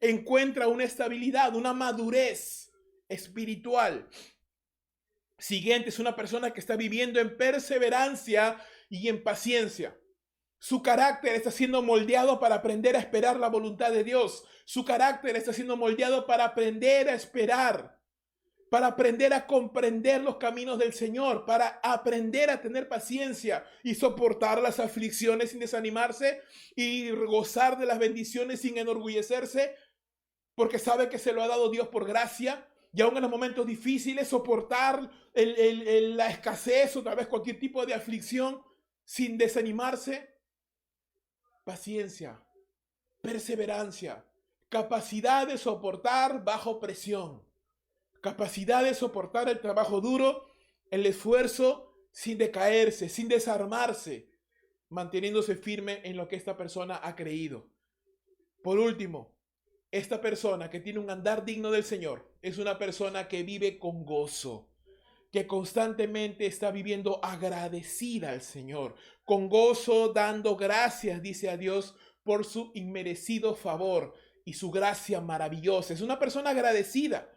Encuentra una estabilidad, una madurez espiritual. Siguiente, es una persona que está viviendo en perseverancia y en paciencia. Su carácter está siendo moldeado para aprender a esperar la voluntad de Dios. Su carácter está siendo moldeado para aprender a esperar, para aprender a comprender los caminos del Señor, para aprender a tener paciencia y soportar las aflicciones sin desanimarse y gozar de las bendiciones sin enorgullecerse, porque sabe que se lo ha dado Dios por gracia, y aún en los momentos difíciles soportar la escasez o tal vez cualquier tipo de aflicción sin desanimarse. Paciencia, perseverancia, capacidad de soportar bajo presión, capacidad de soportar el trabajo duro, el esfuerzo sin decaerse, sin desarmarse, manteniéndose firme en lo que esta persona ha creído. Por último, esta persona que tiene un andar digno del Señor es una persona que vive con gozo, que constantemente está viviendo agradecida al Señor, con gozo, dando gracias, dice a Dios, por su inmerecido favor y su gracia maravillosa. Es una persona agradecida.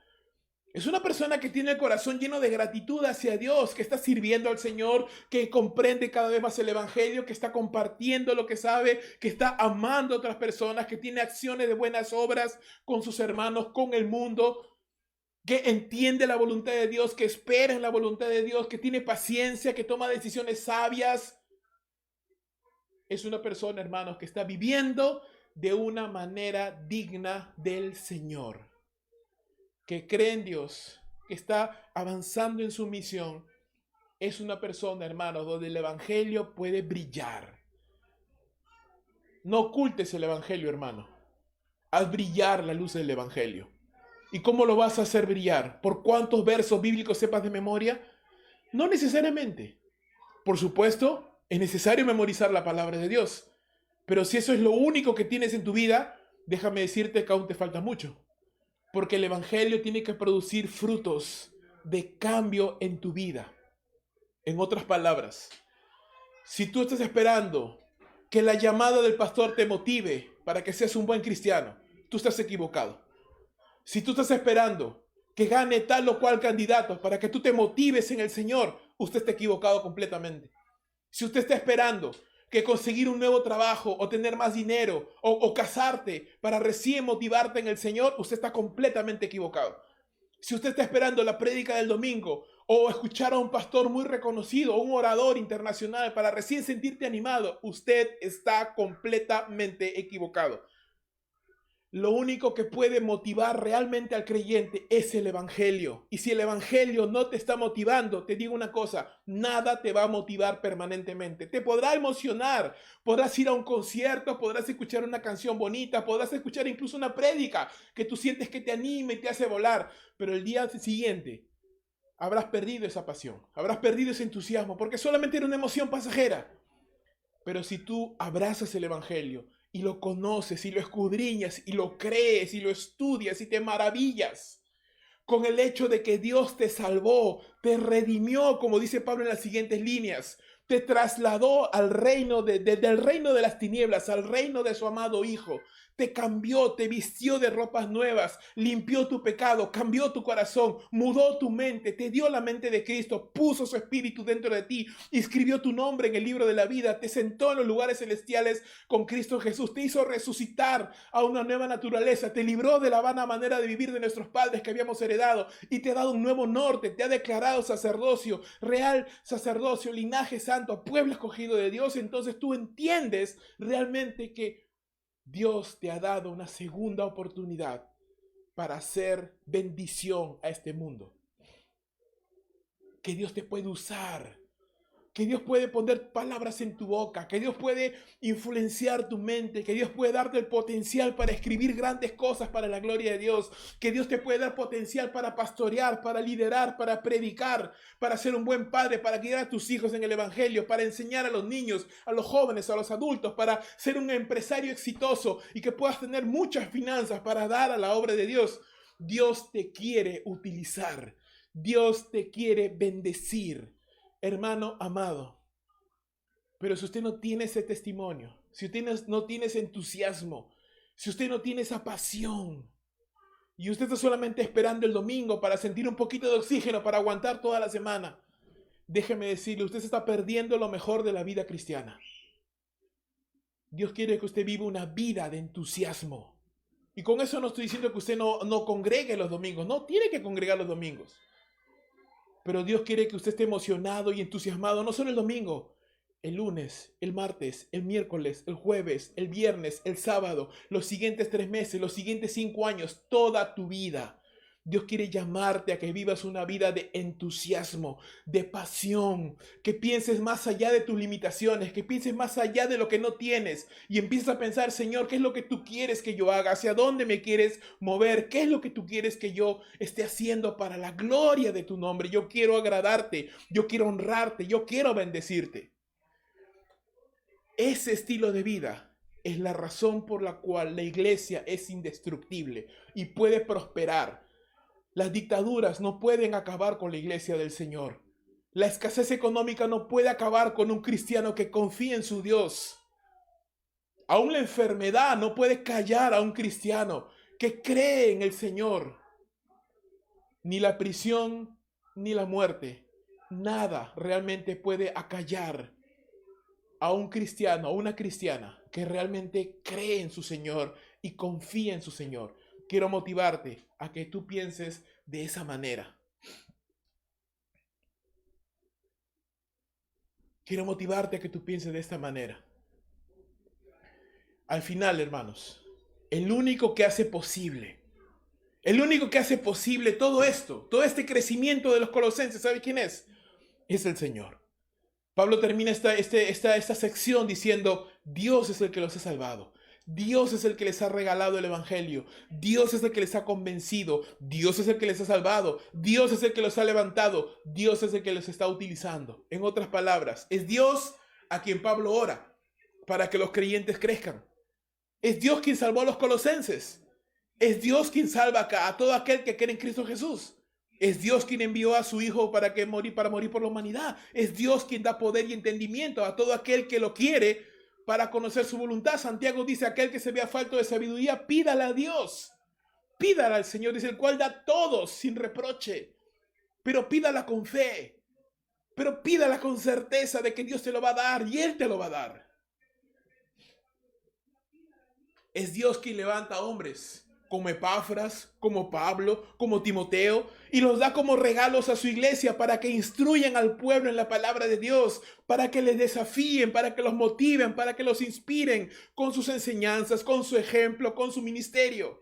Es una persona que tiene el corazón lleno de gratitud hacia Dios, que está sirviendo al Señor, que comprende cada vez más el Evangelio, que está compartiendo lo que sabe, que está amando a otras personas, que tiene acciones de buenas obras con sus hermanos, con el mundo, que entiende la voluntad de Dios, que espera en la voluntad de Dios, que tiene paciencia, que toma decisiones sabias. Es una persona, hermanos, que está viviendo de una manera digna del Señor, que cree en Dios, que está avanzando en su misión. Es una persona, hermano, donde el Evangelio puede brillar. No ocultes el Evangelio, hermano. Haz brillar la luz del Evangelio. ¿Y cómo lo vas a hacer brillar? ¿Por cuántos versos bíblicos sepas de memoria? No necesariamente. Por supuesto, es necesario memorizar la palabra de Dios. Pero si eso es lo único que tienes en tu vida, déjame decirte que aún te falta mucho. Porque el Evangelio tiene que producir frutos de cambio en tu vida. En otras palabras, si tú estás esperando que la llamada del pastor te motive para que seas un buen cristiano, tú estás equivocado. Si tú estás esperando que gane tal o cual candidato para que tú te motives en el Señor, usted está equivocado completamente. Si usted está esperando que conseguir un nuevo trabajo o tener más dinero o casarte para recién motivarte en el Señor, usted está completamente equivocado. Si usted está esperando la prédica del domingo o escuchar a un pastor muy reconocido o un orador internacional para recién sentirte animado, usted está completamente equivocado. Lo único que puede motivar realmente al creyente es el Evangelio. Y si el Evangelio no te está motivando, te digo una cosa, nada te va a motivar permanentemente. Te podrá emocionar, podrás ir a un concierto, podrás escuchar una canción bonita, podrás escuchar incluso una prédica que tú sientes que te anima y te hace volar. Pero el día siguiente habrás perdido esa pasión, habrás perdido ese entusiasmo, porque solamente era una emoción pasajera. Pero si tú abrazas el Evangelio, y lo conoces y lo escudriñas y lo crees y lo estudias y te maravillas con el hecho de que Dios te salvó, te redimió, como dice Pablo en las siguientes líneas, te trasladó al reino del reino de las tinieblas, al reino de su amado Hijo. Te cambió, te vistió de ropas nuevas, limpió tu pecado, cambió tu corazón, mudó tu mente, te dio la mente de Cristo, puso su espíritu dentro de ti, escribió tu nombre en el libro de la vida, te sentó en los lugares celestiales con Cristo Jesús, te hizo resucitar a una nueva naturaleza, te libró de la vana manera de vivir de nuestros padres que habíamos heredado y te ha dado un nuevo norte, te ha declarado sacerdocio, real sacerdocio, linaje santo, pueblo escogido de Dios. Entonces tú entiendes realmente que Dios te ha dado una segunda oportunidad para hacer bendición a este mundo. Que Dios te puede usar, que Dios puede poner palabras en tu boca, que Dios puede influenciar tu mente, que Dios puede darte el potencial para escribir grandes cosas para la gloria de Dios, que Dios te puede dar potencial para pastorear, para liderar, para predicar, para ser un buen padre, para guiar a tus hijos en el evangelio, para enseñar a los niños, a los jóvenes, a los adultos, para ser un empresario exitoso y que puedas tener muchas finanzas para dar a la obra de Dios. Dios te quiere utilizar, Dios te quiere bendecir. Hermano amado, pero si usted no tiene ese testimonio, si usted no tiene ese entusiasmo, si usted no tiene esa pasión y usted está solamente esperando el domingo para sentir un poquito de oxígeno para aguantar toda la semana, déjeme decirle, usted se está perdiendo lo mejor de la vida cristiana. Dios quiere que usted viva una vida de entusiasmo. Y con eso no estoy diciendo que usted no congregue los domingos, no tiene que congregar los domingos. Pero Dios quiere que usted esté emocionado y entusiasmado, no solo el domingo, el lunes, el martes, el miércoles, el jueves, el viernes, el sábado, los siguientes 3 meses, los siguientes 5 años, toda tu vida. Dios quiere llamarte a que vivas una vida de entusiasmo, de pasión, que pienses más allá de tus limitaciones, que pienses más allá de lo que no tienes y empieces a pensar, Señor, ¿qué es lo que tú quieres que yo haga? ¿Hacia dónde me quieres mover? ¿Qué es lo que tú quieres que yo esté haciendo para la gloria de tu nombre? Yo quiero agradarte, yo quiero honrarte, yo quiero bendecirte. Ese estilo de vida es la razón por la cual la iglesia es indestructible y puede prosperar. Las dictaduras no pueden acabar con la iglesia del Señor. La escasez económica no puede acabar con un cristiano que confía en su Dios. Aún la enfermedad no puede callar a un cristiano que cree en el Señor. Ni la prisión ni la muerte, nada realmente puede acallar a un cristiano, a una cristiana que realmente cree en su Señor y confía en su Señor. Quiero motivarte a que tú pienses de esa manera. Quiero motivarte a que tú pienses de esta manera. Al final, hermanos, el único que hace posible todo esto, todo este crecimiento de los colosenses, ¿sabe quién es? Es el Señor. Pablo termina esta sección diciendo, Dios es el que los ha salvado. Dios es el que les ha regalado el evangelio. Dios es el que les ha convencido. Dios es el que les ha salvado. Dios es el que los ha levantado. Dios es el que los está utilizando. En otras palabras, es Dios a quien Pablo ora para que los creyentes crezcan. Es Dios quien salvó a los colosenses. Es Dios quien salva a todo aquel que cree en Cristo Jesús. Es Dios quien envió a su Hijo para morir por la humanidad. Es Dios quien da poder y entendimiento a todo aquel que lo quiere para conocer su voluntad. Santiago dice, aquel que se vea falto de sabiduría, pídala a Dios. Pídala al Señor, dice, el cual da a todos sin reproche. Pero pídala con fe. Pero pídala con certeza de que Dios te lo va a dar y Él te lo va a dar. Es Dios quien levanta hombres como Epafras, como Pablo, como Timoteo, y los da como regalos a su iglesia para que instruyan al pueblo en la palabra de Dios, para que les desafíen, para que los motiven, para que los inspiren con sus enseñanzas, con su ejemplo, con su ministerio.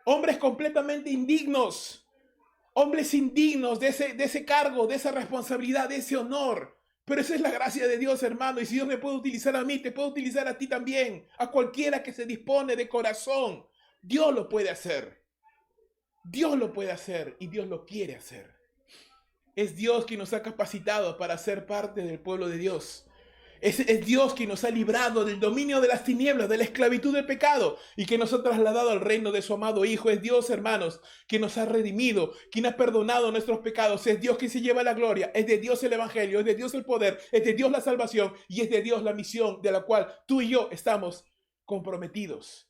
Hombres completamente indignos, hombres indignos de ese cargo, de esa responsabilidad, de ese honor. Pero esa es la gracia de Dios, hermano, y si Dios me puede utilizar a mí, te puede utilizar a ti también, a cualquiera que se dispone de corazón. Dios lo puede hacer. Dios lo puede hacer y Dios lo quiere hacer. Es Dios quien nos ha capacitado para ser parte del pueblo de Dios. Es Dios quien nos ha librado del dominio de las tinieblas, de la esclavitud del pecado y que nos ha trasladado al reino de su amado Hijo. Es Dios, hermanos, quien nos ha redimido, quien ha perdonado nuestros pecados. Es Dios quien se lleva la gloria. Es de Dios el Evangelio, es de Dios el poder, es de Dios la salvación y es de Dios la misión de la cual tú y yo estamos comprometidos.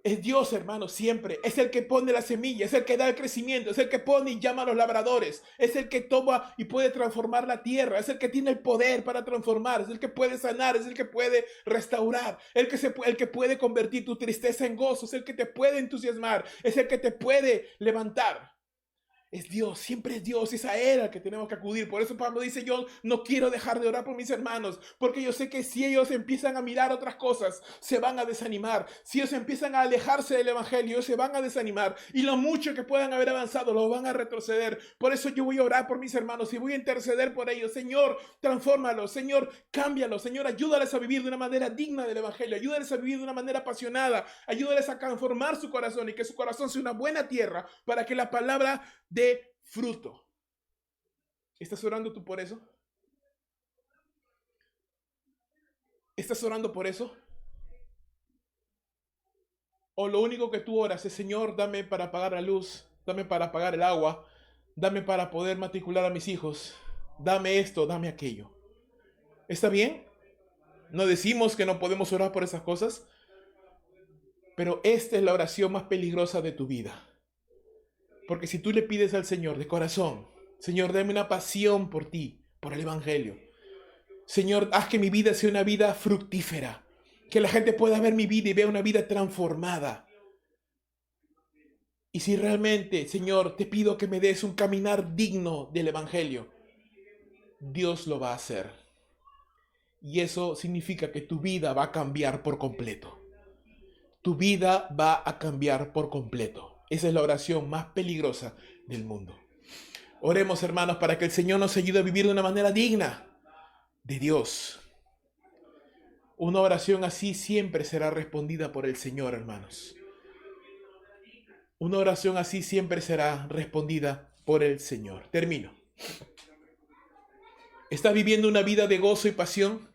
Es Dios, hermano, siempre. Es el que pone la semilla, es el que da el crecimiento, es el que pone y llama a los labradores, es el que toma y puede transformar la tierra, es el que tiene el poder para transformar, es el que puede sanar, es el que puede restaurar, el que puede convertir tu tristeza en gozo, es el que te puede entusiasmar, es el que te puede levantar. Es Dios, siempre es Dios, es a Él al que tenemos que acudir. Por eso Pablo dice, yo no quiero dejar de orar por mis hermanos, porque yo sé que si ellos empiezan a mirar otras cosas, se van a desanimar. Si ellos empiezan a alejarse del Evangelio, ellos se van a desanimar. Y lo mucho que puedan haber avanzado, lo van a retroceder. Por eso yo voy a orar por mis hermanos y voy a interceder por ellos. Señor, transfórmalos. Señor, cámbialos. Señor, ayúdales a vivir de una manera digna del Evangelio. Ayúdales a vivir de una manera apasionada. Ayúdales a transformar su corazón y que su corazón sea una buena tierra para que la palabra de fruto. ¿Estás orando tú por eso? ¿Estás orando por eso? ¿O lo único que tú oras es, Señor, dame para pagar la luz, dame para pagar el agua, dame para poder matricular a mis hijos, dame esto, dame aquello? ¿Está bien? No decimos que no podemos orar por esas cosas, pero esta es la oración más peligrosa de tu vida. Porque si tú le pides al Señor de corazón, Señor, dame una pasión por ti, por el Evangelio. Señor, haz que mi vida sea una vida fructífera. Que la gente pueda ver mi vida y vea una vida transformada. Y si realmente, Señor, te pido que me des un caminar digno del Evangelio, Dios lo va a hacer. Y eso significa que tu vida va a cambiar por completo. Tu vida va a cambiar por completo. Esa es la oración más peligrosa del mundo. Oremos, hermanos, para que el Señor nos ayude a vivir de una manera digna de Dios. Una oración así siempre será respondida por el Señor, hermanos. Una oración así siempre será respondida por el Señor. Termino. ¿Estás viviendo una vida de gozo y pasión?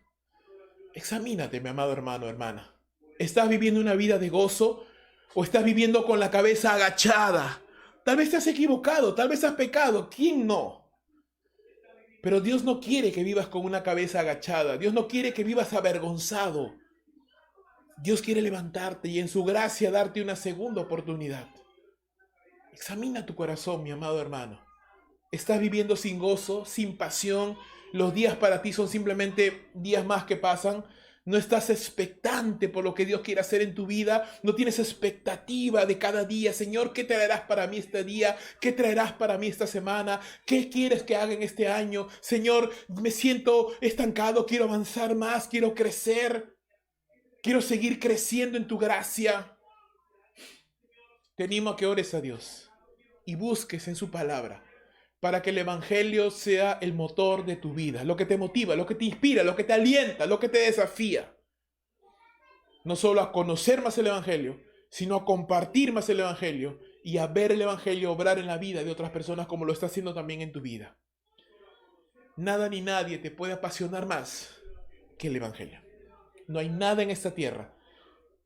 Examínate, mi amado hermano, hermana. ¿Estás viviendo una vida de gozo o estás viviendo con la cabeza agachada? Tal vez te has equivocado, tal vez has pecado. ¿Quién no? Pero Dios no quiere que vivas con una cabeza agachada. Dios no quiere que vivas avergonzado. Dios quiere levantarte y en su gracia darte una segunda oportunidad. Examina tu corazón, mi amado hermano. ¿Estás viviendo sin gozo, sin pasión? Los días para ti son simplemente días más que pasan. No estás expectante por lo que Dios quiere hacer en tu vida. No tienes expectativa de cada día. Señor, ¿qué traerás para mí este día? ¿Qué traerás para mí esta semana? ¿Qué quieres que haga en este año? Señor, me siento estancado. Quiero avanzar más. Quiero crecer. Quiero seguir creciendo en tu gracia. Te animo a que ores a Dios y busques en su palabra para que el Evangelio sea el motor de tu vida, lo que te motiva, lo que te inspira, lo que te alienta, lo que te desafía. No solo a conocer más el Evangelio, sino a compartir más el Evangelio y a ver el Evangelio obrar en la vida de otras personas como lo está haciendo también en tu vida. Nada ni nadie te puede apasionar más que el Evangelio. No hay nada en esta tierra.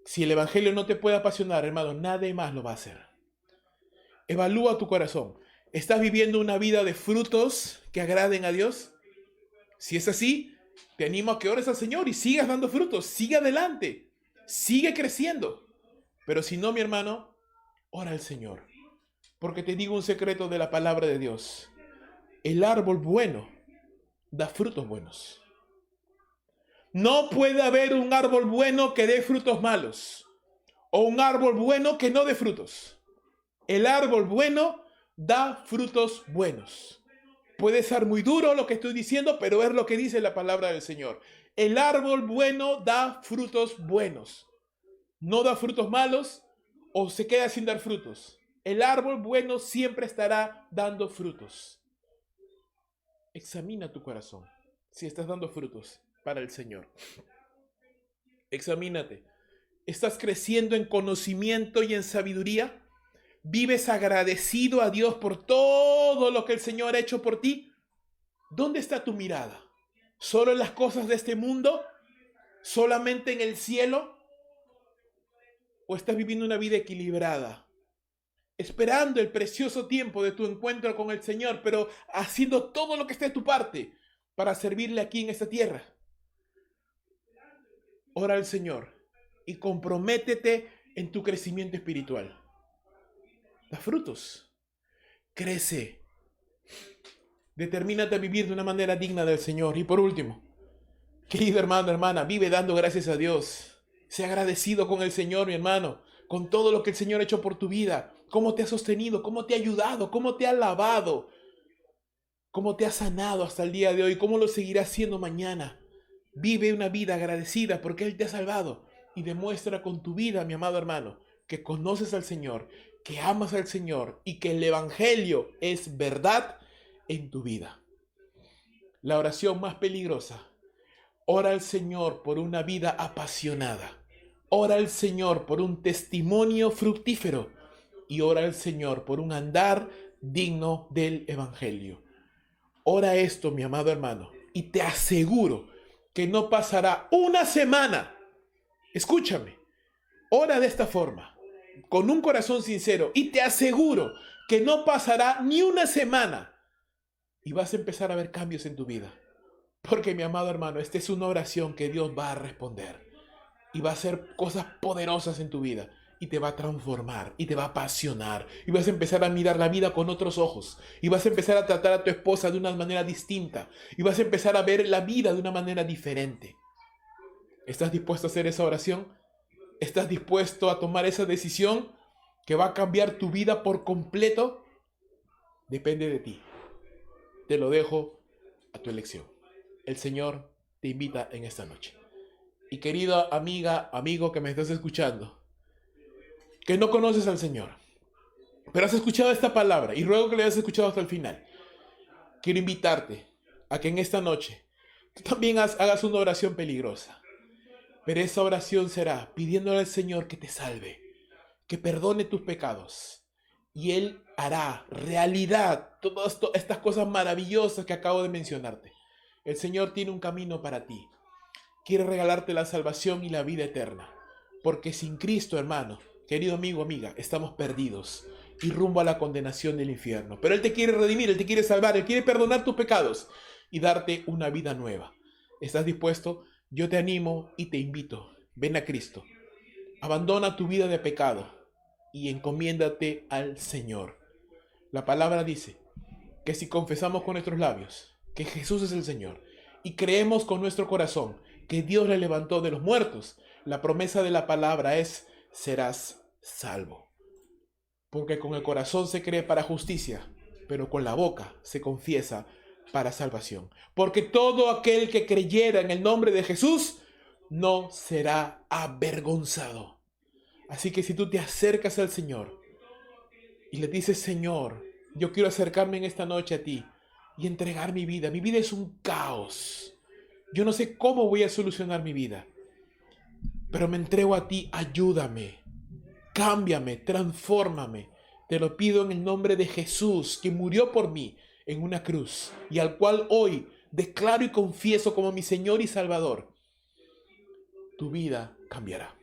Si el Evangelio no te puede apasionar, hermano, nadie más lo va a hacer. Evalúa tu corazón. ¿Estás viviendo una vida de frutos que agraden a Dios? Si es así, te animo a que ores al Señor y sigas dando frutos. Sigue adelante. Sigue creciendo. Pero si no, mi hermano, ora al Señor. Porque te digo un secreto de la palabra de Dios. El árbol bueno da frutos buenos. No puede haber un árbol bueno que dé frutos malos. O un árbol bueno que no dé frutos. El árbol bueno da frutos buenos. Puede ser muy duro lo que estoy diciendo, pero es lo que dice la palabra del Señor. El árbol bueno da frutos buenos. No da frutos malos o se queda sin dar frutos. El árbol bueno siempre estará dando frutos. Examina tu corazón si estás dando frutos para el Señor. Examínate. ¿Estás creciendo en conocimiento y en sabiduría? ¿Vives agradecido a Dios por todo lo que el Señor ha hecho por ti? ¿Dónde está tu mirada? ¿Solo en las cosas de este mundo? ¿Solamente en el cielo? ¿O estás viviendo una vida equilibrada, esperando el precioso tiempo de tu encuentro con el Señor, pero haciendo todo lo que esté de tu parte para servirle aquí en esta tierra? Ora al Señor y comprométete en tu crecimiento espiritual. Da frutos. Crece. Determínate a vivir de una manera digna del Señor. Y por último, querido hermano, hermana, vive dando gracias a Dios. Sé agradecido con el Señor, mi hermano, con todo lo que el Señor ha hecho por tu vida. Cómo te ha sostenido, cómo te ha ayudado, cómo te ha lavado, cómo te ha sanado hasta el día de hoy, cómo lo seguirá haciendo mañana. Vive una vida agradecida porque Él te ha salvado y demuestra con tu vida, mi amado hermano, que conoces al Señor, que amas al Señor y que el Evangelio es verdad en tu vida. La oración más peligrosa: ora al Señor por una vida apasionada. Ora al Señor por un testimonio fructífero. Y ora al Señor por un andar digno del Evangelio. Ora esto, mi amado hermano, y te aseguro que no pasará una semana. Escúchame, ora de esta forma, con un corazón sincero, y te aseguro que no pasará ni una semana y vas a empezar a ver cambios en tu vida. Porque, mi amado hermano, esta es una oración que Dios va a responder y va a hacer cosas poderosas en tu vida y te va a transformar y te va a apasionar y vas a empezar a mirar la vida con otros ojos y vas a empezar a tratar a tu esposa de una manera distinta y vas a empezar a ver la vida de una manera diferente. ¿Estás dispuesto a hacer esa oración? ¿Estás dispuesto a tomar esa decisión que va a cambiar tu vida por completo? Depende de ti. Te lo dejo a tu elección. El Señor te invita en esta noche. Y querida amiga, amigo que me estás escuchando, que no conoces al Señor, pero has escuchado esta palabra y ruego que le hayas escuchado hasta el final, quiero invitarte a que en esta noche tú también hagas una oración peligrosa. Pero esa oración será pidiéndole al Señor que te salve, que perdone tus pecados. Y Él hará realidad todas estas cosas maravillosas que acabo de mencionarte. El Señor tiene un camino para ti. Quiere regalarte la salvación y la vida eterna. Porque sin Cristo, hermano, querido amigo, amiga, estamos perdidos y rumbo a la condenación del infierno. Pero Él te quiere redimir, Él te quiere salvar, Él quiere perdonar tus pecados y darte una vida nueva. ¿Estás dispuesto? Yo te animo y te invito. Ven a Cristo. Abandona tu vida de pecado y encomiéndate al Señor. La palabra dice que si confesamos con nuestros labios que Jesús es el Señor y creemos con nuestro corazón que Dios le levantó de los muertos, la promesa de la palabra es: serás salvo. Porque con el corazón se cree para justicia, pero con la boca se confiesa para salvación. Porque todo aquel que creyera en el nombre de Jesús no será avergonzado. Así que si tú te acercas al Señor y le dices: Señor, yo quiero acercarme en esta noche a ti y entregar mi vida. Mi vida es un caos. Yo no sé cómo voy a solucionar mi vida, pero me entrego a ti. Ayúdame, cámbiame, transfórmame. Te lo pido en el nombre de Jesús, que murió por mí en una cruz y al cual hoy declaro y confieso como mi Señor y Salvador. Tu vida cambiará.